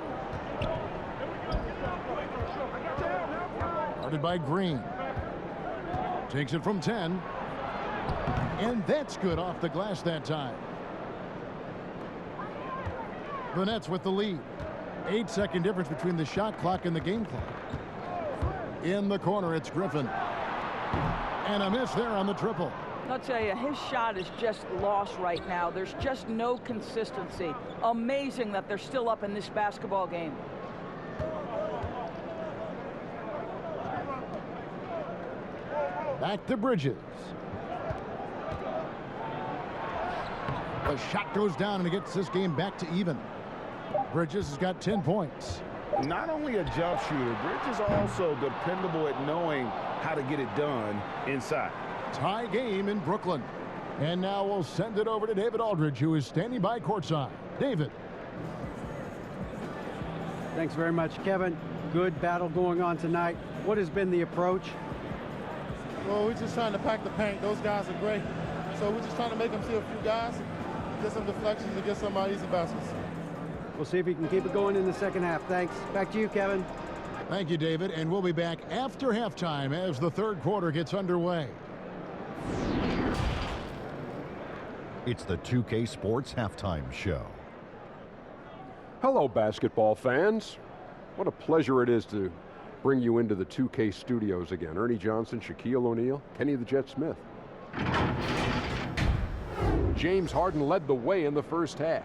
Speaker 1: Guarded by Green. Takes it from 10. And that's good off the glass that time. The Nets with the lead. 8-second difference between the shot clock and the game clock. In the corner, it's Griffin. And a miss there on the triple.
Speaker 3: I'll tell you, his shot is just lost right now. There's just no consistency. Amazing that they're still up in this basketball game.
Speaker 1: Back to Bridges. The shot goes down and it gets this game back to even. Bridges has got 10 points.
Speaker 2: Not only a jump shooter, Bridges also dependable at knowing how to get it done inside.
Speaker 1: Tie game in Brooklyn. And now we'll send it over to David Aldridge, who is standing by courtside. David.
Speaker 4: Thanks very much, Kevin. Good battle going on tonight. What has been the approach?
Speaker 7: Well, we're just trying to pack the paint. Those guys are great. So we're just trying to make them see a few guys, get some deflections, and get some easy baskets.
Speaker 4: We'll see if he can keep it going in the second half. Thanks. Back to you, Kevin.
Speaker 1: Thank you, David. And we'll be back after halftime as the third quarter gets underway.
Speaker 8: It's the 2K Sports Halftime Show.
Speaker 9: Hello, basketball fans. What a pleasure it is to bring you into the 2K studios again. Ernie Johnson, Shaquille O'Neal, Kenny the Jet Smith. James Harden led the way in the first half.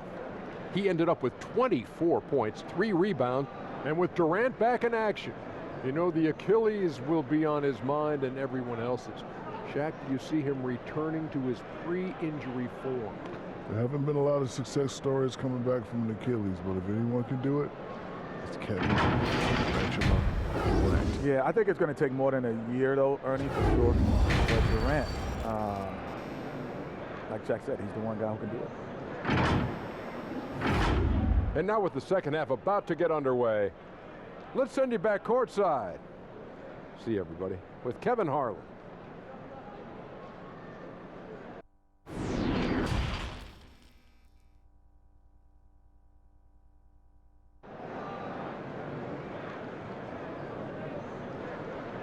Speaker 9: He ended up with 24 points, 3 rebounds, and with Durant back in action. You know, the Achilles will be on his mind and everyone else's. Shaq, you see him returning to his pre-injury form.
Speaker 10: There haven't been a lot of success stories coming back from the Achilles, but if anyone can do it, it's Kevin.
Speaker 11: Yeah, I think it's going to take more than a year, though, Ernie, for sure. But Durant, like Shaq said, he's the one guy who can do it.
Speaker 9: And now with the second half about to get underway, let's send you back courtside. See everybody with Kevin Harlan.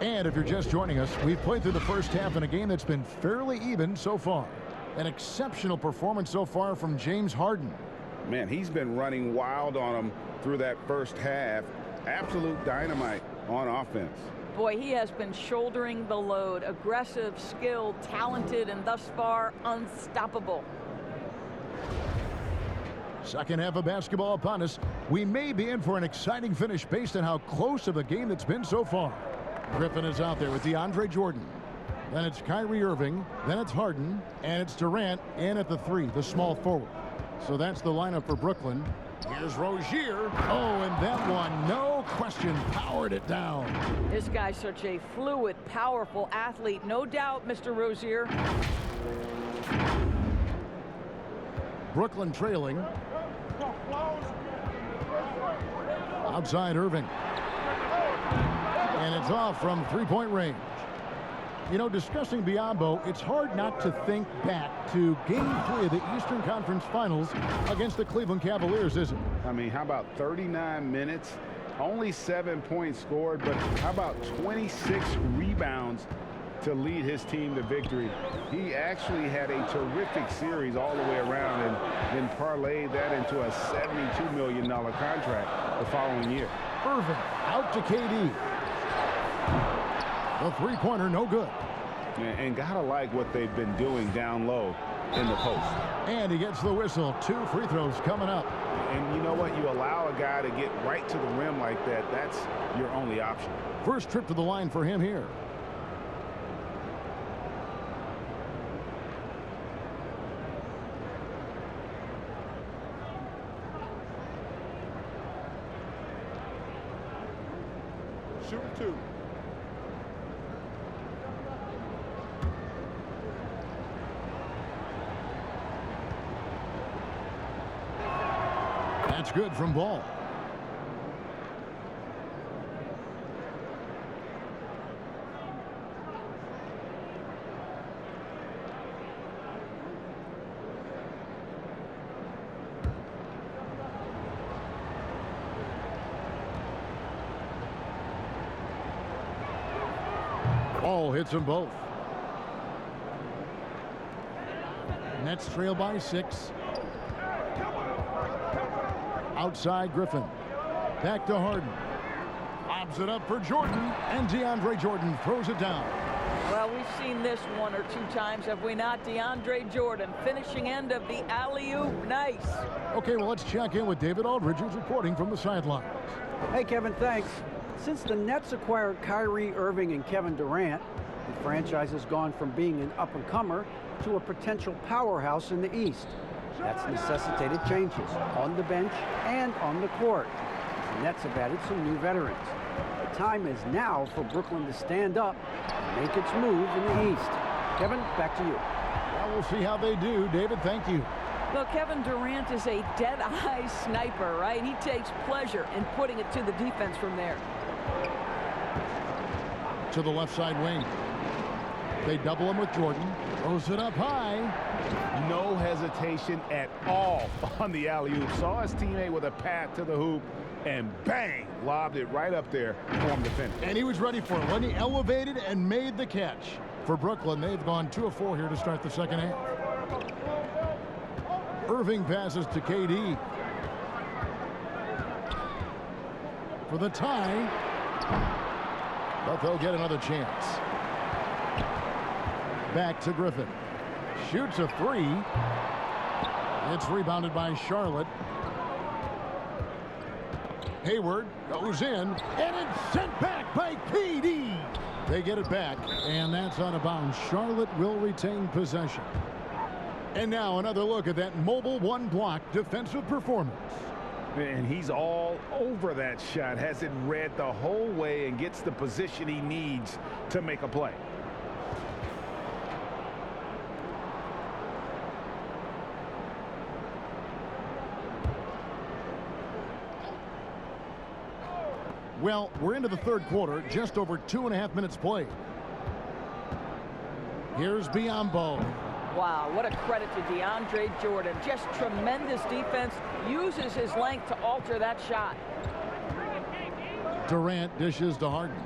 Speaker 1: And if you're just joining us, we've played through the first half in a game that's been fairly even so far. An exceptional performance so far from James Harden.
Speaker 2: Man, he's been running wild on them through that first half. Absolute dynamite on offense.
Speaker 3: Boy, he has been shouldering the load. Aggressive, skilled, talented, and thus far unstoppable.
Speaker 1: Second half of basketball upon us. We may be in for an exciting finish based on how close of a game it's been so far. Griffin is out there with DeAndre Jordan. Then it's Kyrie Irving. Then it's Harden. And it's Durant in at the 3, the small forward. So that's the lineup for Brooklyn. Here's Rozier. Oh, and that one, no question, powered it down.
Speaker 3: This guy's such a fluid, powerful athlete. No doubt, Mr. Rozier.
Speaker 1: Brooklyn trailing. Outside Irving. And it's off from three-point range. You know, discussing Biyombo, it's hard not to think back to Game 3 of the Eastern Conference Finals against the Cleveland Cavaliers, isn't it?
Speaker 2: I mean, how about 39 minutes? Only 7 points scored, but how about 26 rebounds to lead his team to victory? He actually had a terrific series all the way around and then parlayed that into a $72 million contract the following year.
Speaker 1: Irving out to KD. The three-pointer, no good.
Speaker 2: And gotta like what they've been doing down low in the post.
Speaker 1: And he gets the whistle. 2 free throws coming up.
Speaker 2: And you know what? You allow a guy to get right to the rim like that, that's your only option.
Speaker 1: First trip to the line for him here.
Speaker 7: Shooting 2.
Speaker 1: That's good from Ball. Ball hits them both. Nets trail by 6. Outside Griffin. Back to Harden. Lobs it up for Jordan, and DeAndre Jordan throws it down.
Speaker 3: Well, we've seen this 1 or 2 times, have we not? DeAndre Jordan, finishing end of the alley-oop. Nice.
Speaker 1: Okay, well, let's check in with David Aldridge, who's reporting from the sidelines.
Speaker 4: Hey, Kevin, thanks. Since the Nets acquired Kyrie Irving and Kevin Durant, the franchise has gone from being an up-and-comer to a potential powerhouse in the East. That's necessitated changes on the bench and on the court. The Nets have added some new veterans. The time is now for Brooklyn to stand up and make its move in the East. Kevin, back to you.
Speaker 1: Well, we'll see how they do. David, thank you.
Speaker 3: Well, Kevin Durant is a dead-eye sniper, right? He takes pleasure in putting it to the defense from there.
Speaker 1: To the left side wing. They double him with Jordan. Throws it up high.
Speaker 2: No hesitation at all on the alley-oop. Saw his teammate with a path to the hoop, and bang, lobbed it right up there for him to finish.
Speaker 1: And he was ready for it when he elevated and made the catch. For Brooklyn, they've gone 2 of 4 here to start the second half. Irving passes to KD. For the tie. But they'll get another chance. Back to Griffin. Shoots a 3. It's rebounded by Charlotte. Hayward goes in, and it's sent back by KD. They get it back, and that's out of bounds. Charlotte will retain possession. And now another look at that mobile one-block defensive performance.
Speaker 2: And he's all over that shot. Has it read the whole way and gets the position he needs to make a play.
Speaker 1: Well, we're into the third quarter, just over 2.5 minutes played. Here's Biyombo.
Speaker 3: Wow, what a credit to DeAndre Jordan. Just tremendous defense. Uses his length to alter that shot.
Speaker 1: Durant dishes to Harden.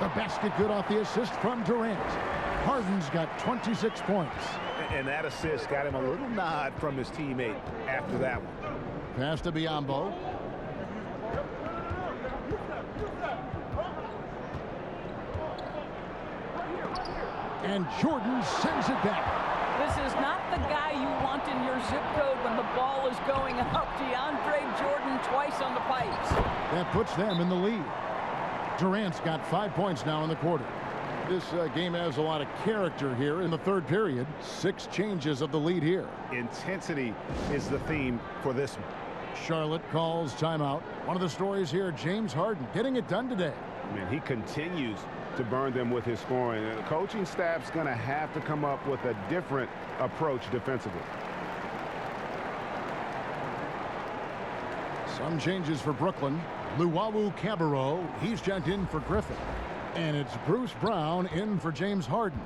Speaker 1: The basket good off the assist from Durant. Harden's got 26 points.
Speaker 2: And that assist got him a little nod from his teammate after that one.
Speaker 1: Pass to Biyombo. And Jordan sends it back.
Speaker 3: This is not the guy you want in your zip code when the ball is going up. DeAndre Jordan twice on the pipes.
Speaker 1: That puts them in the lead. Durant's got 5 points now in the quarter. This game has a lot of character here in the third period. 6 changes of the lead here.
Speaker 2: Intensity is the theme for this one.
Speaker 1: Charlotte calls timeout. One of the stories here, James Harden getting it done today.
Speaker 2: I mean, he continues to burn them with his scoring. And the coaching staff's going to have to come up with a different approach defensively.
Speaker 1: Some changes for Brooklyn. Luwawu Cabarrot, he's checked in for Griffin. And it's Bruce Brown in for James Harden.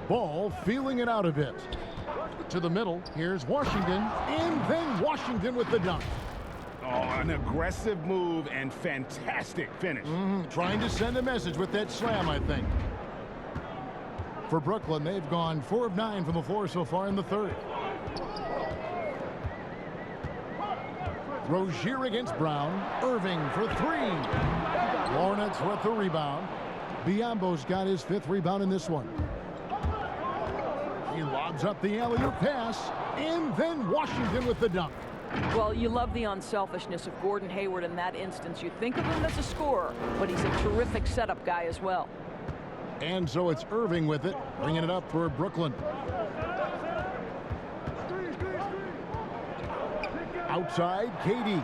Speaker 1: Ball feeling it out a bit. To the middle. Here's Washington. And then Washington with the dunk.
Speaker 5: Oh, an aggressive move and fantastic finish.
Speaker 1: Trying to send a message with that slam, I think. For Brooklyn, they've gone 4 of 9 from the floor so far in the third. Rozier against Brown. Irving for 3. Hornets with the rebound. Biyombo's got his 5th rebound in this one. He lobs up the alley-oop pass. And then Washington with the dunk.
Speaker 3: Well, you love the unselfishness of Gordon Hayward in that instance. You think of him as a scorer, but he's a terrific setup guy as well.
Speaker 1: And so it's Irving with it, bringing it up for Brooklyn. Outside, KD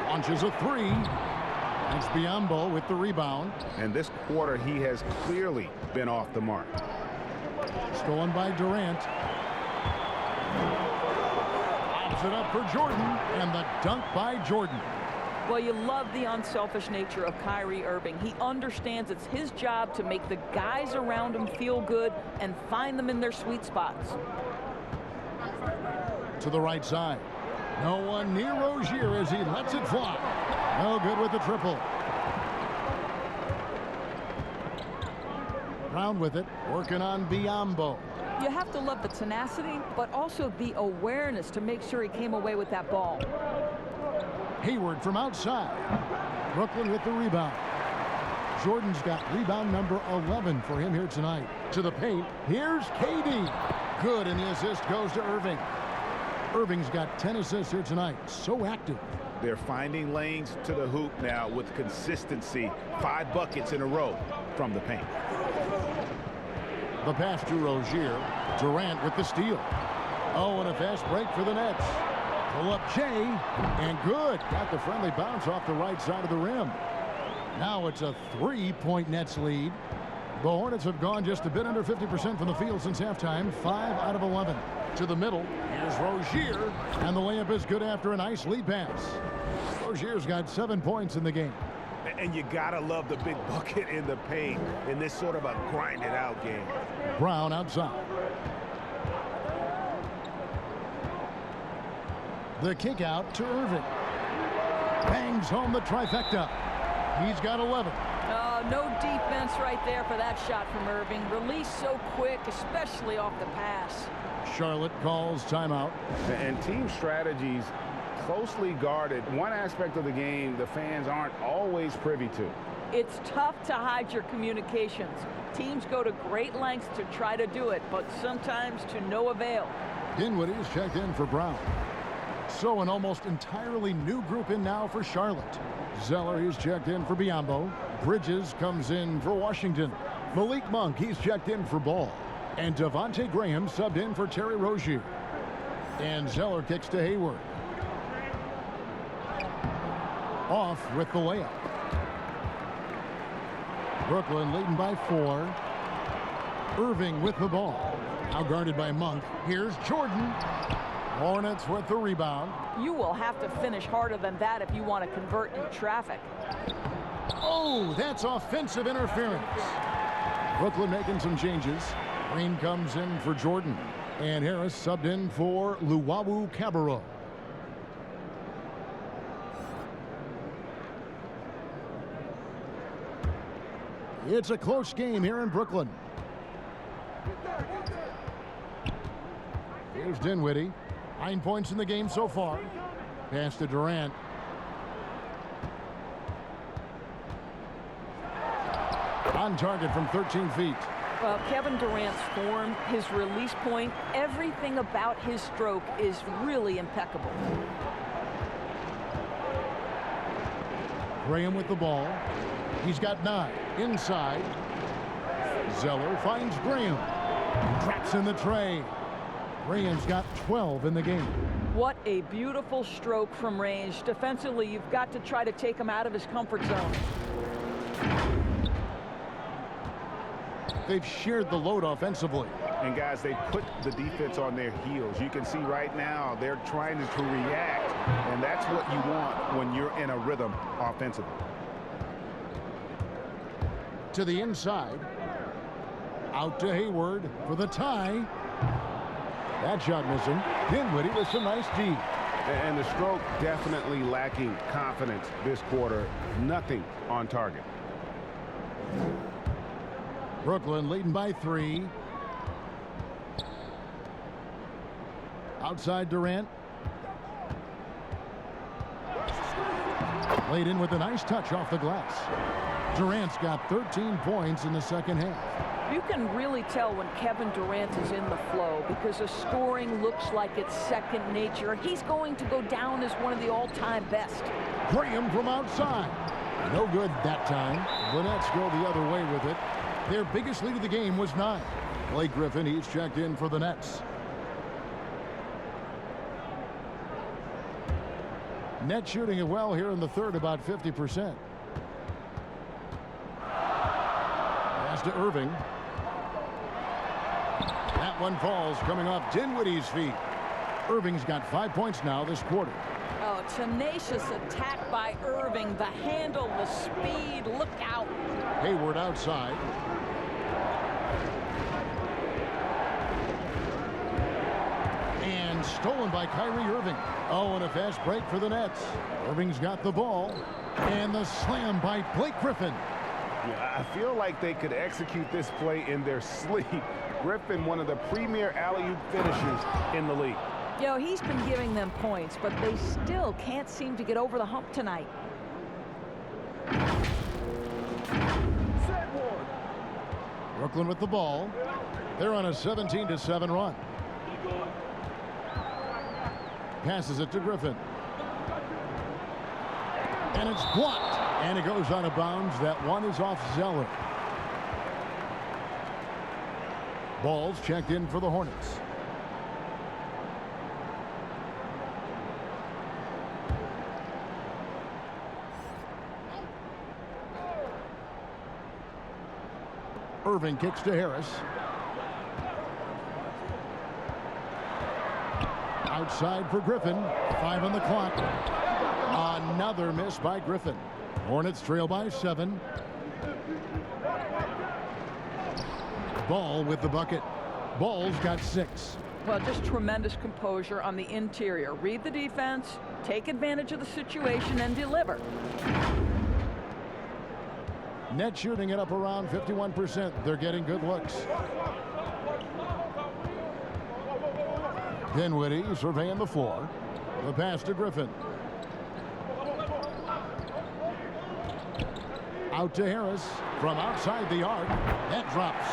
Speaker 1: launches a 3. It's Biyombo with the rebound.
Speaker 5: And this quarter, he has clearly been off the mark.
Speaker 1: Stolen by Durant. Lobs it up for Jordan, and the dunk by Jordan.
Speaker 3: Well, you love the unselfish nature of Kyrie Irving. He understands it's his job to make the guys around him feel good and find them in their sweet spots.
Speaker 1: To the right side. No one near Rozier as he lets it fly. No good with the triple. Brown with it, working on Biyombo.
Speaker 3: You have to love the tenacity, but also the awareness to make sure he came away with that ball.
Speaker 1: Hayward from outside. Brooklyn with the rebound. Jordan's got rebound number 11 for him here tonight. To the paint. Here's KD. Good, and the assist goes to Irving. Irving's got 10 assists here tonight. So active.
Speaker 5: They're finding lanes to the hoop now with consistency. 5 buckets in a row from the paint.
Speaker 1: The pass to Rozier. Durant with the steal. Oh, and a fast break for the Nets. Pull up Jay, and good. Got the friendly bounce off the right side of the rim. Now it's a 3-point Nets lead. The Hornets have gone just a bit under 50% from the field since halftime. 5 out of 11. To the middle. Here's Rozier, and the layup is good after a nice lead pass. Rozier's got 7 points in the game.
Speaker 5: And you gotta love the big bucket in the paint in this sort of a grinded out game.
Speaker 1: Brown outside. The kick out to Irving. Bangs home the trifecta. He's got 11.
Speaker 3: No defense right there for that shot from Irving. Release so quick, especially off the pass.
Speaker 1: Charlotte calls timeout.
Speaker 5: And team strategies closely guarded. One aspect of the game the fans aren't always privy to.
Speaker 3: It's tough to hide your communications. Teams go to great lengths to try to do it, but sometimes to no avail.
Speaker 1: Dinwiddie's checked in for Brown. So an almost entirely new group in now for Charlotte. Zeller, he's checked in for Biyombo. Bridges comes in for Washington. Malik Monk, he's checked in for Ball. And Devontae Graham subbed in for Terry Rozier. And Zeller kicks to Hayward. Off with the layup. Brooklyn leading by 4. Irving with the ball. Now guarded by Monk. Here's Jordan. Hornets with the rebound.
Speaker 3: You will have to finish harder than that if you want to convert in traffic.
Speaker 1: Oh, that's offensive interference. Brooklyn making some changes. Green comes in for Jordan. And Harris subbed in for Luwawu Cabarrot. It's a close game here in Brooklyn. Here's Dinwiddie. 9 points in the game so far. Pass to Durant. On target from 13 feet.
Speaker 3: Well, Kevin Durant's form, his release point, everything about his stroke is really impeccable.
Speaker 1: Graham with the ball. He's got 9. Inside. Zeller finds Graham. Traps in the tray. Graham's got 12 in the game.
Speaker 3: What a beautiful stroke from range. Defensively, you've got to try to take him out of his comfort zone.
Speaker 1: They've shared the load offensively.
Speaker 2: And guys, they put the defense on their heels. You can see right now they're trying to react, and that's what you want when you're in a rhythm offensively.
Speaker 1: To the inside. Out to Hayward for the tie. That shot missing. Dinwiddie with some nice D.
Speaker 2: And the stroke definitely lacking confidence this quarter. Nothing on target.
Speaker 1: Brooklyn leading by 3. Outside Durant. Laid in with a nice touch off the glass. Durant's got 13 points in the second half.
Speaker 3: You can really tell when Kevin Durant is in the flow because the scoring looks like it's second nature. He's going to go down as one of the all-time best.
Speaker 1: Graham from outside. No good that time. The Nets go the other way with it. Their biggest lead of the game was 9. Blake Griffin, he's checked in for the Nets. Nets shooting it well here in the third, about 50%. Pass to Irving. That one falls coming off Dinwiddie's feet. Irving's got 5 points now this quarter.
Speaker 3: Oh, tenacious attack by Irving. The handle, the speed, look out.
Speaker 1: Hayward outside. And stolen by Kyrie Irving. Oh, and a fast break for the Nets. Irving's got the ball. And the slam by Blake Griffin.
Speaker 2: Yeah, I feel like they could execute this play in their sleep. Griffin, one of the premier alley-oop finishers in the league.
Speaker 3: You know, he's been giving them points, but they still can't seem to get over the hump tonight.
Speaker 1: Brooklyn with the ball. They're on a 17-7 run. Passes it to Griffin. And it's blocked. And it goes out of bounds. That one is off Zeller. Ball's checked in for the Hornets. Irving kicks to Harris. Outside for Griffin. 5 on the clock. Another miss by Griffin. Hornets trail by 7. Ball with the bucket. Ball's got 6.
Speaker 3: Well, just tremendous composure on the interior. Read the defense, take advantage of the situation, and deliver.
Speaker 1: Net shooting it up around 51%. They're getting good looks. Dinwiddie surveying the floor. The pass to Griffin. Out to Harris from outside the arc. That drops.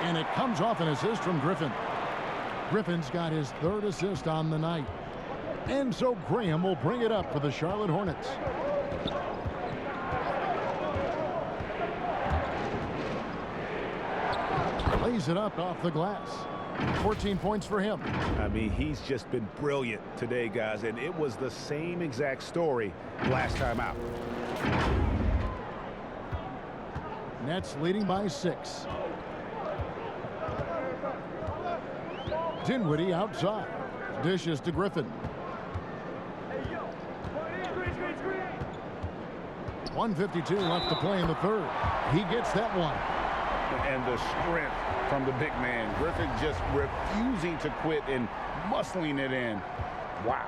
Speaker 1: And it comes off an assist from Griffin. Griffin's got his 3rd assist on the night. And so Graham will bring it up for the Charlotte Hornets. Lays it up off the glass. 14 points for him.
Speaker 2: I mean, he's just been brilliant today, guys, and it was the same exact story last time out.
Speaker 1: Nets leading by 6. Dinwiddie outside. Dishes to Griffin. 1:52 left to play in the third. He gets that one.
Speaker 2: And the strength from the big man. Griffin just refusing to quit and muscling it in. Wow.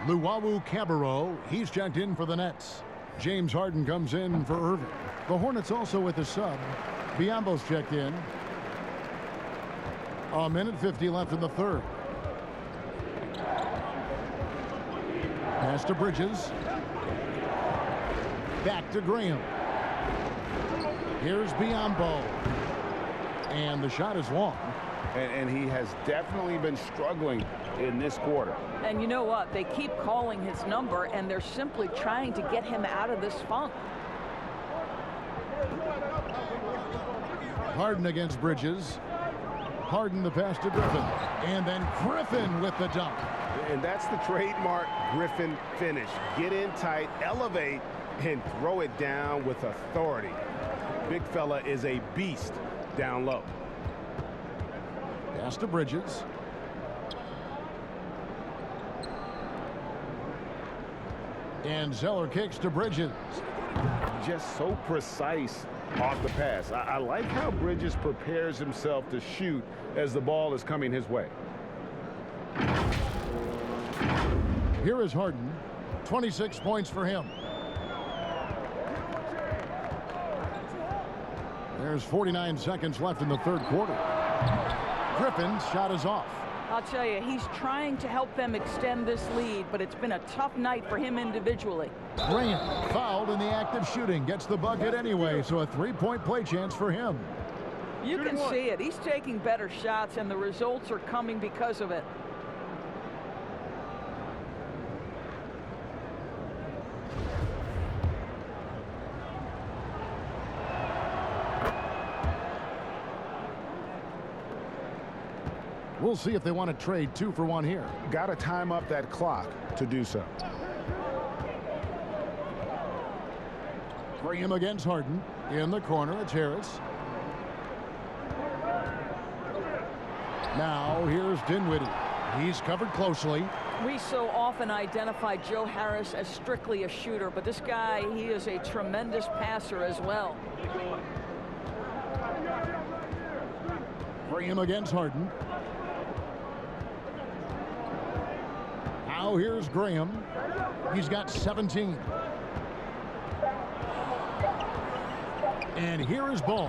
Speaker 1: Luwawu Cabarrot, he's checked in for the Nets. James Harden comes in for Irving. The Hornets also with a sub. Biyombo's checked in. 1:50 left in the third. Pass to Bridges. Back to Graham. Here's Biyombo. And the shot is long.
Speaker 2: And he has definitely been struggling in this quarter.
Speaker 3: And you know what? They keep calling his number, and they're simply trying to get him out of this funk.
Speaker 1: Harden against Bridges. Harden the pass to Griffin. And then Griffin with the dunk.
Speaker 2: And that's the trademark Griffin finish. Get in tight, elevate, and throw it down with authority. Big fella is a beast down low.
Speaker 1: Pass to Bridges. And Zeller kicks to Bridges.
Speaker 2: Just so precise off the pass. I like how Bridges prepares himself to shoot as the ball is coming his way.
Speaker 1: Here is Harden. 26 points for him. There's 49 seconds left in the third quarter. Griffin's shot is off.
Speaker 3: I'll tell you, he's trying to help them extend this lead, but it's been a tough night for him individually.
Speaker 1: Graham, fouled in the act of shooting, gets the bucket anyway, so a three-point play chance for him.
Speaker 3: You can see it. He's taking better shots, and the results are coming because of it.
Speaker 1: We'll see if they want to trade 2 for 1 here.
Speaker 2: Got to time up that clock to do so.
Speaker 1: Graham against Harden. In the corner, it's Harris. Now here's Dinwiddie. He's covered closely.
Speaker 3: We so often identify Joe Harris as strictly a shooter, but this guy, he is a tremendous passer as well.
Speaker 1: Graham against Harden. Now here's Graham. He's got 17. And here is Ball.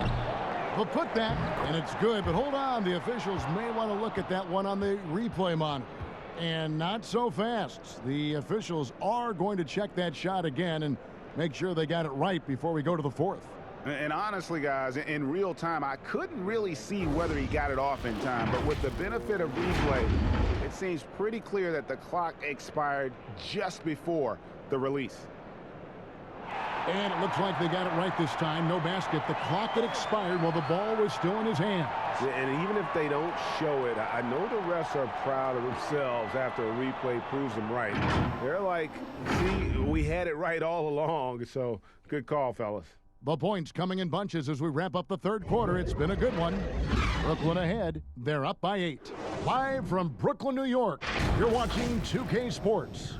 Speaker 1: They'll put that, and it's good, but hold on. The officials may want to look at that one on the replay monitor. And not so fast. The officials are going to check that shot again and make sure they got it right before we go to the fourth.
Speaker 2: And honestly, guys, in real time, I couldn't really see whether he got it off in time. But with the benefit of replay, it seems pretty clear that the clock expired just before the release.
Speaker 1: And it looks like they got it right this time. No basket. The clock had expired while the ball was still in his hands.
Speaker 12: Yeah, and even if they don't show it, I know the refs are proud of themselves after a replay proves them right. They're like, see, we had it right all along. So good call, fellas.
Speaker 1: The points coming in bunches as we wrap up the third quarter. It's been a good one. Brooklyn ahead. They're up by 8. Live from Brooklyn, New York, you're watching 2K Sports.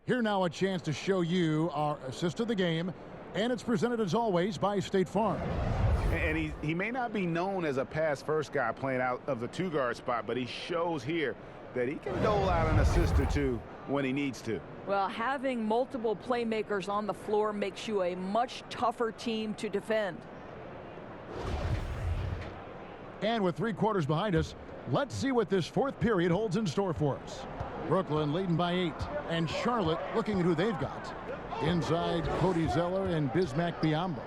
Speaker 1: Here now a chance to show you our assist of the game, and it's presented as always by State Farm.
Speaker 2: And he may not be known as a pass-first guy playing out of the two-guard spot, but he shows here that he can dole out an assist or two when he needs to.
Speaker 3: Well, having multiple playmakers on the floor makes you a much tougher team to defend.
Speaker 1: And with 3 quarters behind us, let's see what this fourth period holds in store for us. Brooklyn leading by 8, and Charlotte looking at who they've got. Inside, Cody Zeller and Bismack Biyombo.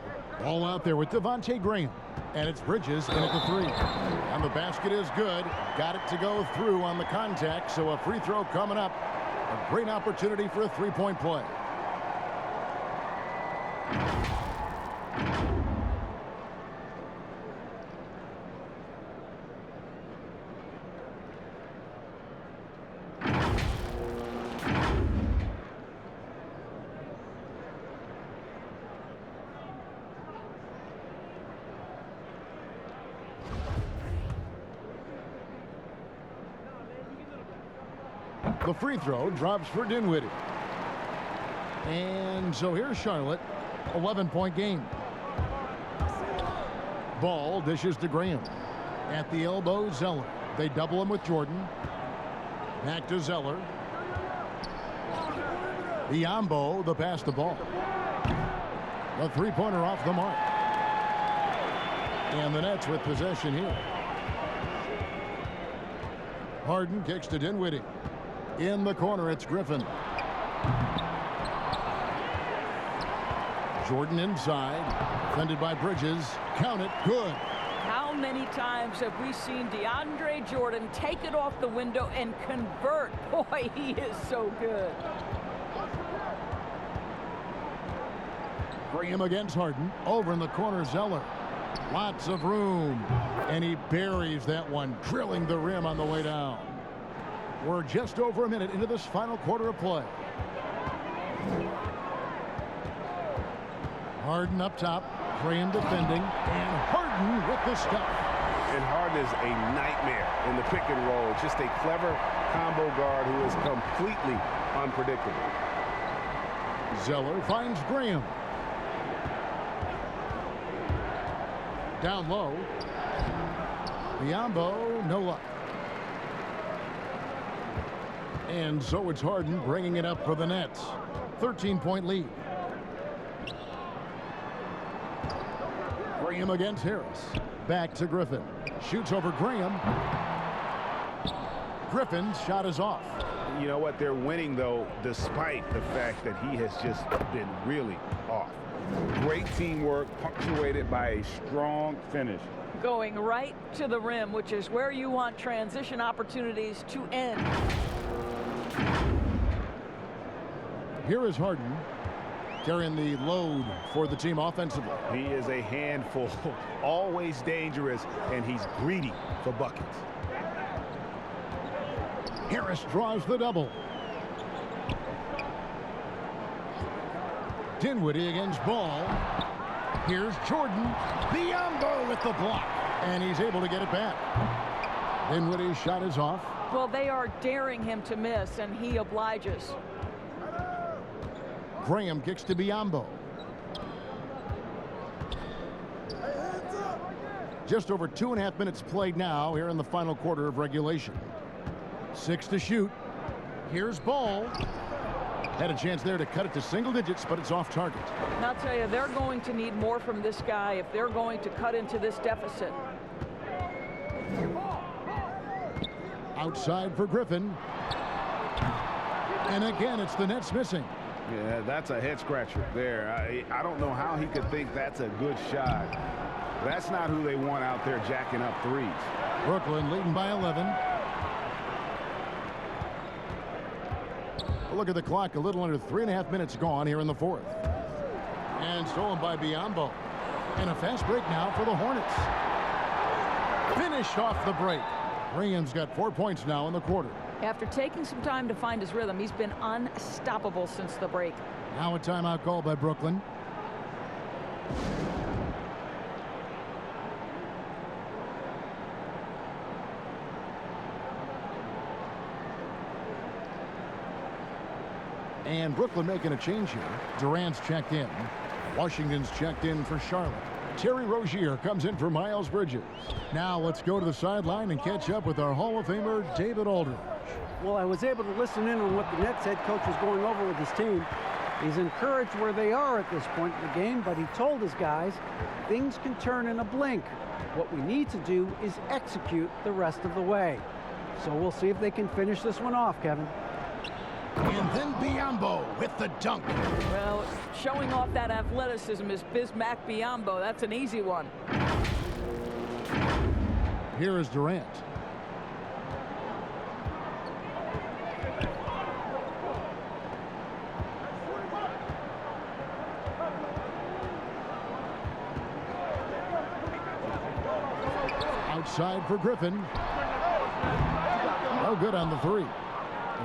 Speaker 1: All out there with Devontae Graham. And it's Bridges in at the 3. And the basket is good. Got it to go through on the contact, so a free throw coming up. A great opportunity for a three-point play. The free throw drops for Dinwiddie. And so here's Charlotte, 11-point game. Ball dishes to Graham. At the elbow, Zeller. They double him with Jordan. Back to Zeller. Biyombo, the pass to Ball. The three-pointer off the mark. And the Nets with possession here. Harden kicks to Dinwiddie. In the corner, it's Griffin. Jordan inside. Defended by Bridges. Count it. Good.
Speaker 3: How many times have we seen DeAndre Jordan take it off the window and convert? Boy, he is so good.
Speaker 1: Graham against Harden. Over in the corner, Zeller. Lots of room. And he buries that one, drilling the rim on the way down. We're just over a minute into this final quarter of play. Harden up top, Graham defending, and Harden with the stuff.
Speaker 12: And Harden is a nightmare in the pick and roll. Just a clever combo guard who is completely unpredictable.
Speaker 1: Zeller finds Graham. Down low. Biyombo, no luck. And so it's Harden bringing it up for the Nets. 13-point lead. Graham against Harris. Back to Griffin. Shoots over Graham. Griffin's shot is off.
Speaker 12: You know what? They're winning, though, despite the fact that he has just been really off. Great teamwork, punctuated by a strong finish.
Speaker 3: Going right to the rim, which is where you want transition opportunities to end.
Speaker 1: Here is Harden carrying the load for the team offensively.
Speaker 12: He is a handful, always dangerous, and he's greedy for buckets.
Speaker 1: Harris draws the double. Dinwiddie against Ball. Here's Jordan. Biyombo with the block. And he's able to get it back. Dinwiddie's shot is off.
Speaker 3: Well, they are daring him to miss, and he obliges.
Speaker 1: Graham kicks to Biyombo. Just over 2.5 minutes played now here in the final quarter of regulation. 6 to shoot. Here's Ball. Had a chance there to cut it to single digits, but it's off target.
Speaker 3: And I'll tell you, they're going to need more from this guy if they're going to cut into this deficit.
Speaker 1: Outside for Griffin. And again, it's the Nets missing.
Speaker 12: Yeah, that's a head scratcher there. I don't know how he could think that's a good shot. That's not who they want out there jacking up threes.
Speaker 1: Brooklyn leading by 11. Look at the clock, a little under 3.5 minutes gone here in the fourth. And stolen by Biyombo. And a fast break now for the Hornets. Finished off the break. Graham's got 4 points now in the quarter.
Speaker 3: After taking some time to find his rhythm, he's been unstoppable since the break.
Speaker 1: Now a timeout call by Brooklyn. And Brooklyn making a change here. Durant's checked in. Washington's checked in for Charlotte. Terry Rozier comes in for Miles Bridges. Now let's go to the sideline and catch up with our Hall of Famer, David Aldridge.
Speaker 4: Well, I was able to listen in on what the Nets head coach was going over with his team. He's encouraged where they are at this point in the game, but he told his guys things can turn in a blink. What we need to do is execute the rest of the way. So we'll see if they can finish this one off, Kevin.
Speaker 1: And then Biyombo with the dunk.
Speaker 3: Well, showing off that athleticism is Bismack Biyombo. That's an easy one.
Speaker 1: Here is Durant. Outside for Griffin. No good on the three.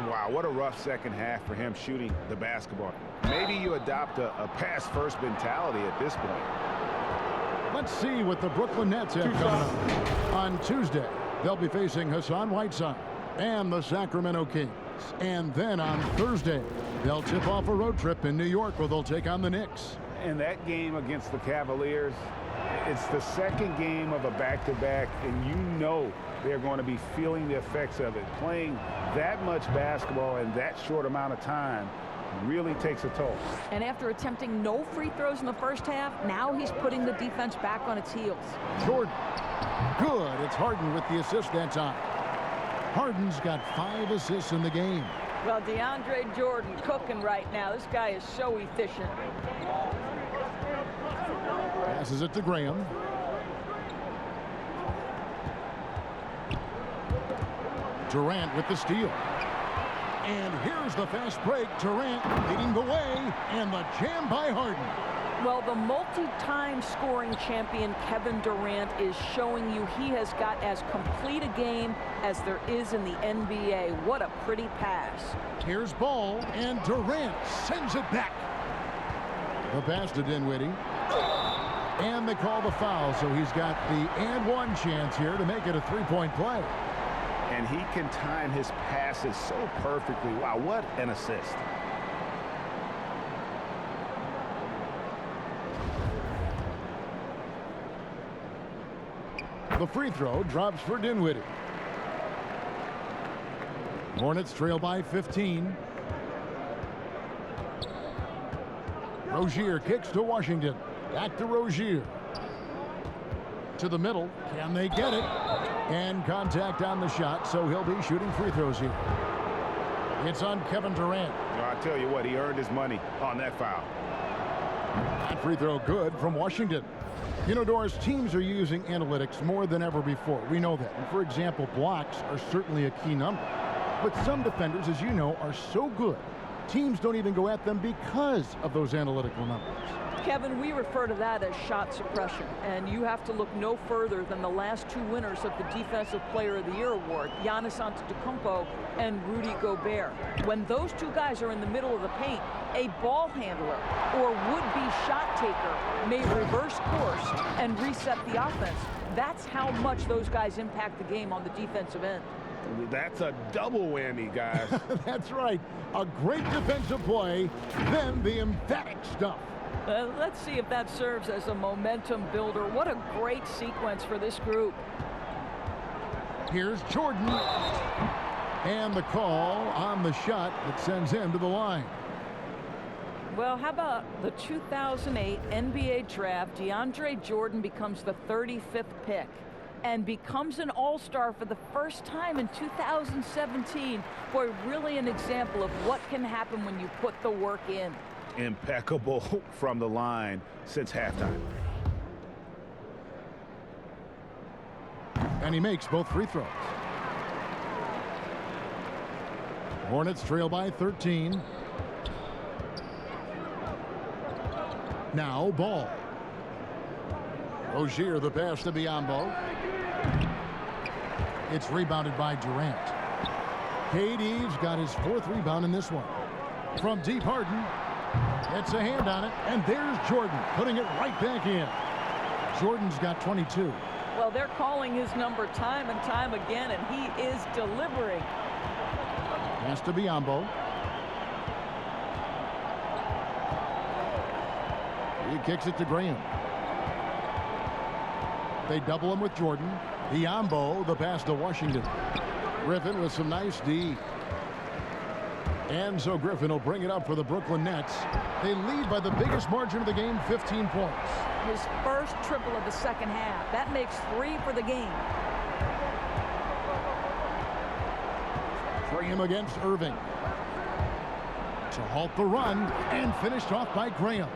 Speaker 12: Wow, what a rough second half for him shooting the basketball. Maybe you adopt a pass-first mentality at this point.
Speaker 1: Let's see what the Brooklyn Nets have coming up. On Tuesday, they'll be facing Hassan Whiteside and the Sacramento Kings. And then on Thursday, they'll tip off a road trip in New York where they'll take on the Knicks.
Speaker 12: In that game against the Cavaliers, it's the second game of a back-to-back, and you know they're going to be feeling the effects of it. Playing that much basketball in that short amount of time really takes a toll.
Speaker 3: And after attempting no free throws in the first half, now he's putting the defense back on its heels.
Speaker 1: Jordan. Good. It's Harden with the assist that time. Harden's got 5 assists in the game.
Speaker 3: Well, DeAndre Jordan cooking right now. This guy is so efficient.
Speaker 1: Passes it to Graham. Durant with the steal. And here's the fast break. Durant leading the way, and the jam by Harden.
Speaker 3: Well, the multi-time scoring champion Kevin Durant is showing you he has got as complete a game as there is in the NBA. What a pretty pass.
Speaker 1: Here's Ball, and Durant sends it back. The pass to Dinwiddie. And they call the foul, so he's got the and one chance here to make it a three-point play.
Speaker 2: And he can time his passes so perfectly. Wow, what an assist.
Speaker 1: The free throw drops for Dinwiddie. Hornets trail by 15. Rozier kicks to Washington. Back to Rozier. To the middle. Can they get it? And contact on the shot, so he'll be shooting free throws here. It's on Kevin Durant.
Speaker 2: I tell you what, he earned his money on that foul.
Speaker 1: That free throw good from Washington. You know, Doris, teams are using analytics more than ever before. We know that. And for example, blocks are certainly a key number. But some defenders, as you know, are so good, teams don't even go at them because of those analytical numbers.
Speaker 3: Kevin, we refer to that as shot suppression, and you have to look no further than the last two winners of the Defensive Player of the Year award, Giannis Antetokounmpo and Rudy Gobert. When those two guys are in the middle of the paint, a ball handler or would-be shot taker may reverse course and reset the offense. That's how much those guys impact the game on the defensive end.
Speaker 2: That's a double whammy, guys.
Speaker 1: That's right. A great defensive play, then the emphatic stuff.
Speaker 3: Let's see if that serves as a momentum builder. What a great sequence for this group.
Speaker 1: Here's Jordan. And the call on the shot that sends him to the line.
Speaker 3: Well, how about the 2008 NBA draft? DeAndre Jordan becomes the 35th pick and becomes an all-star for the first time in 2017. Boy, really an example of what can happen when you put the work in.
Speaker 2: Impeccable from the line since halftime.
Speaker 1: And he makes both free throws. Hornets trail by 13. Now Ball. Rozier the pass to Biyombo. It's rebounded by Durant. KD's got his fourth rebound in this one. From deep, Harden. It's a hand on it, and there's Jordan putting it right back in. Jordan's got 22.
Speaker 3: Well, they're calling his number time and time again, and he is delivering.
Speaker 1: Pass to Biyombo. He kicks it to Graham. They double him with Jordan. Biyombo, the pass to Washington. Griffin with some nice D. And so Griffin will bring it up for the Brooklyn Nets. They lead by the biggest margin of the game, 15 points.
Speaker 3: His first triple of the second half. That makes 3 for the game.
Speaker 1: Graham against Irving. To halt the run, and finished off by Graham.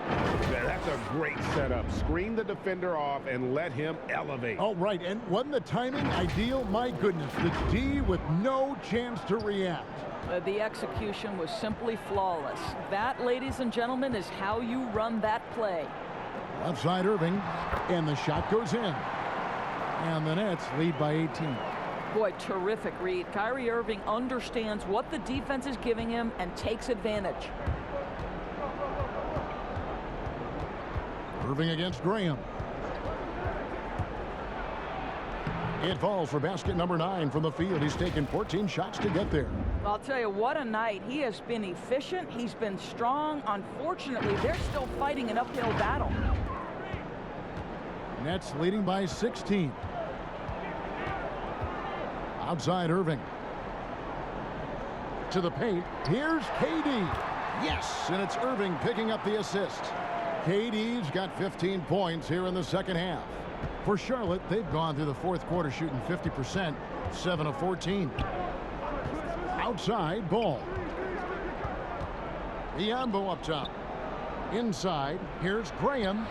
Speaker 12: Yeah, that's a great setup. Screen the defender off and let him elevate.
Speaker 1: Oh, right, and wasn't the timing ideal? My goodness, the D with no chance to react.
Speaker 3: The execution was simply flawless. That, ladies and gentlemen, is how you run that play.
Speaker 1: Left side Irving, and the shot goes in. And the Nets lead by 18.
Speaker 3: Boy, terrific read. Kyrie Irving understands what the defense is giving him and takes advantage.
Speaker 1: Irving against Graham. It falls for basket number 9 from the field. He's taken 14 shots to get there.
Speaker 3: I'll tell you, what a night. He has been efficient. He's been strong. Unfortunately, they're still fighting an uphill battle.
Speaker 1: Nets leading by 16. Outside Irving. To the paint. Here's KD. Yes, and it's Irving picking up the assist. KD's got 15 points here in the second half. For Charlotte, they've gone through the fourth quarter shooting 50%, 7 of 14. Outside, Ball. Biyombo up top. Inside, here's Graham.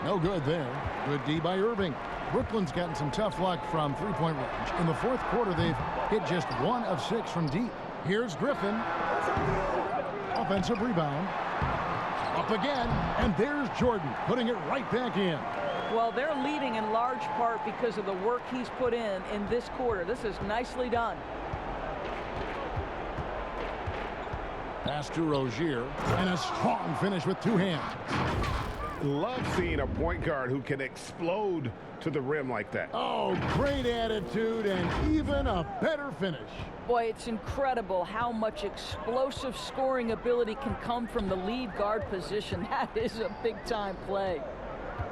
Speaker 1: No good there. Good D by Irving. Brooklyn's gotten some tough luck from three-point range. In the fourth quarter, they've hit just 1 of 6 from deep. Here's Griffin. Offensive rebound. Up again, and there's Jordan putting it right back in.
Speaker 3: Well, they're leading in large part because of the work he's put in this quarter. This is nicely done.
Speaker 1: Pass to Rozier, and a strong finish with two hands.
Speaker 12: Love seeing a point guard who can explode to the rim like that.
Speaker 1: Oh, great attitude and even a better finish.
Speaker 3: Boy, it's incredible how much explosive scoring ability can come from the lead guard position. That is a big-time play.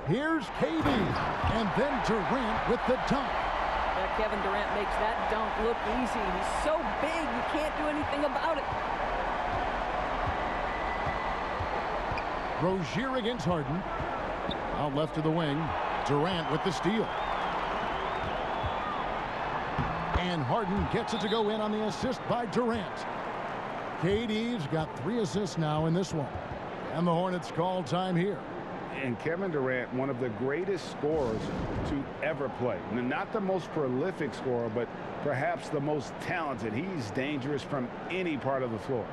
Speaker 1: Here's KD, and then Durant with the dunk.
Speaker 3: Yeah, Kevin Durant makes that dunk look easy. He's so big, you can't do anything about it.
Speaker 1: Rozier against Harden. Out left to the wing. Durant with the steal. And Harden gets it to go in on the assist by Durant. KD's got 3 assists now in this one. And the Hornets call time here.
Speaker 12: And Kevin Durant, one of the greatest scorers to ever play. Not the most prolific scorer, but perhaps the most talented. He's dangerous from any part of the floor.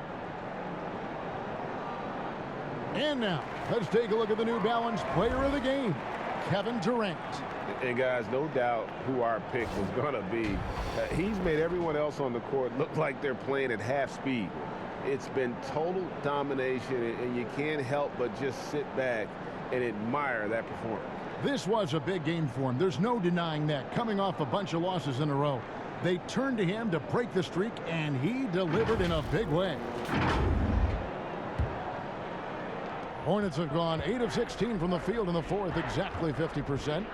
Speaker 1: And now, let's take a look at the New Balance player of the game, Kevin Durant.
Speaker 12: And guys, no doubt who our pick was going to be. He's made everyone else on the court look like they're playing at half speed. It's been total domination, and you can't help but just sit back and admire that performance.
Speaker 1: This was a big game for him. There's no denying that. Coming off a bunch of losses in a row, they turned to him to break the streak, and he delivered in a big way. Hornets have gone 8 of 16 from the field in the fourth, exactly 50%.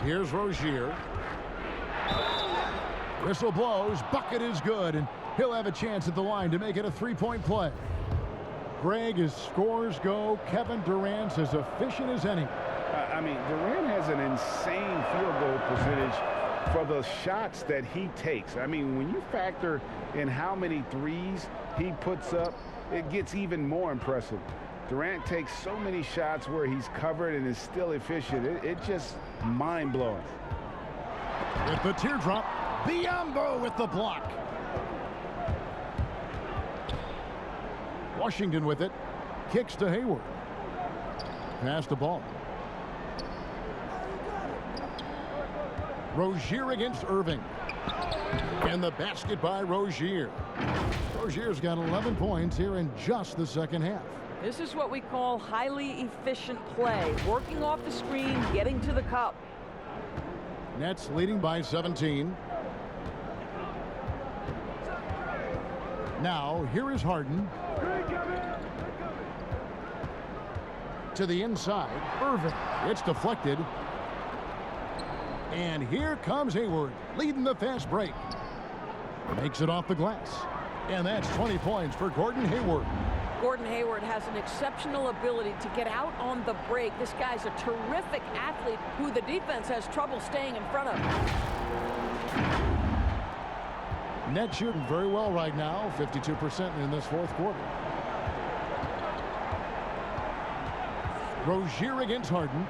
Speaker 1: Here's Rozier. Whistle blows, bucket is good, and he'll have a chance at the line to make it a 3-point play. Greg, as scores go, Kevin Durant's as efficient as any.
Speaker 12: I mean, Durant has an insane field goal percentage for the shots that he takes. I mean, when you factor in how many threes he puts up, it gets even more impressive. Durant takes so many shots where he's covered and is still efficient. It's just mind-blowing.
Speaker 1: With the teardrop, Biyombo with the block. Washington with it. Kicks to Hayward. Pass the ball. Rozier against Irving. And the basket by Rozier. Rozier's got 11 points here in just the second half.
Speaker 3: This is what we call highly efficient play. Working off the screen, getting to the cup.
Speaker 1: Nets leading by 17. Now, here is Harden. To the inside, Irving. It's deflected. And here comes Hayward, leading the fast break. Makes it off the glass. And that's 20 points for Gordon Hayward.
Speaker 3: Gordon Hayward has an exceptional ability to get out on the break. This guy's a terrific athlete who the defense has trouble staying in front of.
Speaker 1: Nets shooting very well right now, 52% in this fourth quarter. Rozier against Harden.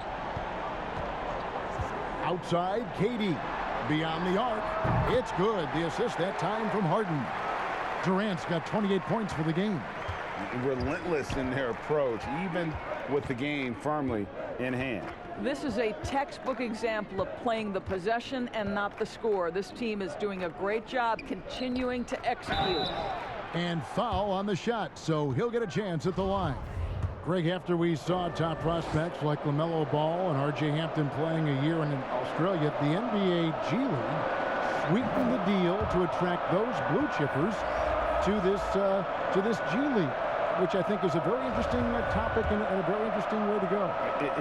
Speaker 1: Outside, KD. Beyond the arc. It's good. The assist that time from Harden. Durant's got 28 points for the game.
Speaker 12: Relentless in their approach, even with the game firmly in hand.
Speaker 3: This is a textbook example of playing the possession and not the score. This team is doing a great job continuing to execute.
Speaker 1: And foul on the shot, so he'll get a chance at the line. Greg, after we saw top prospects like LaMelo Ball and R.J. Hampton playing a year in Australia, the NBA G League sweetened the deal to attract those blue chippers to this G League, which I think is a very interesting topic and a very interesting way to go.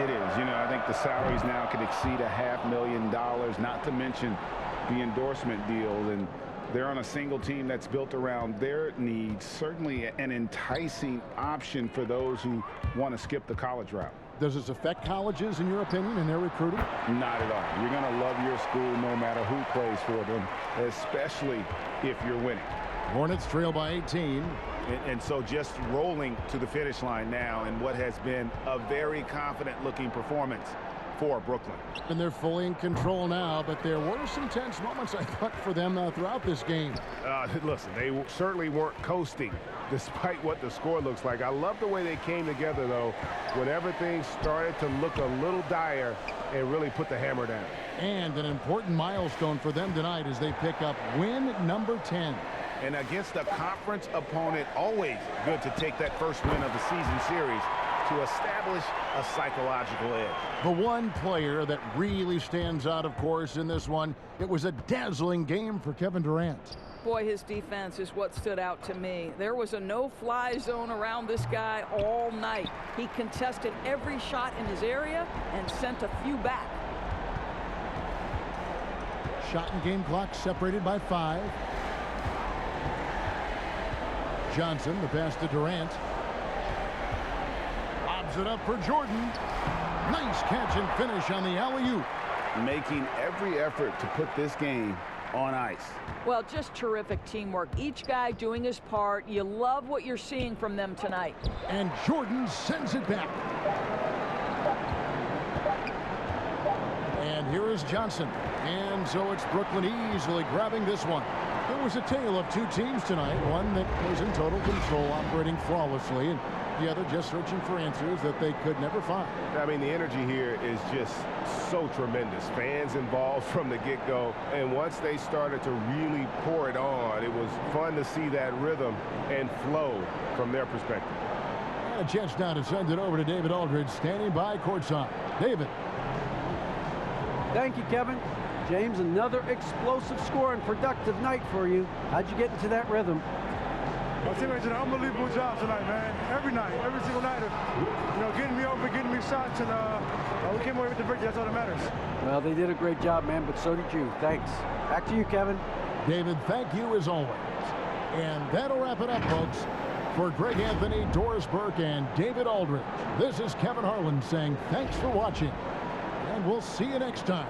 Speaker 12: It is. You know, I think the salaries now can exceed $500,000, not to mention the endorsement deals, and they're on a single team that's built around their needs. Certainly an enticing option for those who want to skip the college route.
Speaker 1: Does this affect colleges, in your opinion, in their recruiting?
Speaker 12: Not at all. You're going to love your school no matter who plays for them, especially if you're winning.
Speaker 1: Hornets trail by 18.
Speaker 5: And so just rolling to the finish line now in what has been a very confident-looking performance
Speaker 12: for Brooklyn.
Speaker 1: And they're fully in control now, but there were some tense moments, I thought, for them throughout this game.
Speaker 12: Listen, they certainly weren't coasting despite what the score looks like. I love the way they came together, though, when everything started to look a little dire and really put the hammer down.
Speaker 1: And an important milestone for them tonight as they pick up win number 10.
Speaker 12: And against a conference opponent, always good to take that first win of the season series to establish a psychological edge.
Speaker 1: The one player that really stands out, of course, in this one, it was a dazzling game for Kevin Durant.
Speaker 3: Boy, his defense is what stood out to me. There was a no-fly zone around this guy all night. He contested every shot in his area and sent a few back.
Speaker 1: Shot and game clock separated by 5. Johnson, the pass to Durant. Lobs it up for Jordan. Nice catch and finish on the alley-oop.
Speaker 2: Making every effort to put this game on ice.
Speaker 3: Well, just terrific teamwork. Each guy doing his part. You love what you're seeing from them tonight.
Speaker 1: And Jordan sends it back. And here is Johnson. And so it's Brooklyn easily grabbing this one. It was a tale of two teams tonight. One that was in total control, operating flawlessly, and the other just searching for answers that they could never find.
Speaker 12: I mean, the energy here is just so tremendous. Fans involved from the get-go, and once they started to really pour it on, it was fun to see that rhythm and flow from their perspective.
Speaker 1: And a chance now to send it over to David Aldridge, standing by courtside. David.
Speaker 4: Thank you, Kevin. James, another explosive score and productive night for you. How'd you get into that rhythm?
Speaker 13: My teammates did an unbelievable job tonight, man. Every night, every single night of, getting me open, getting me shots, and we came away with the victory. That's all that matters.
Speaker 4: Well, they did a great job, man, but so did you. Thanks. Back to you, Kevin.
Speaker 1: David, thank you as always. And that'll wrap it up, folks. For Greg Anthony, Doris Burke, and David Aldridge, this is Kevin Harlan saying thanks for watching, and we'll see you next time.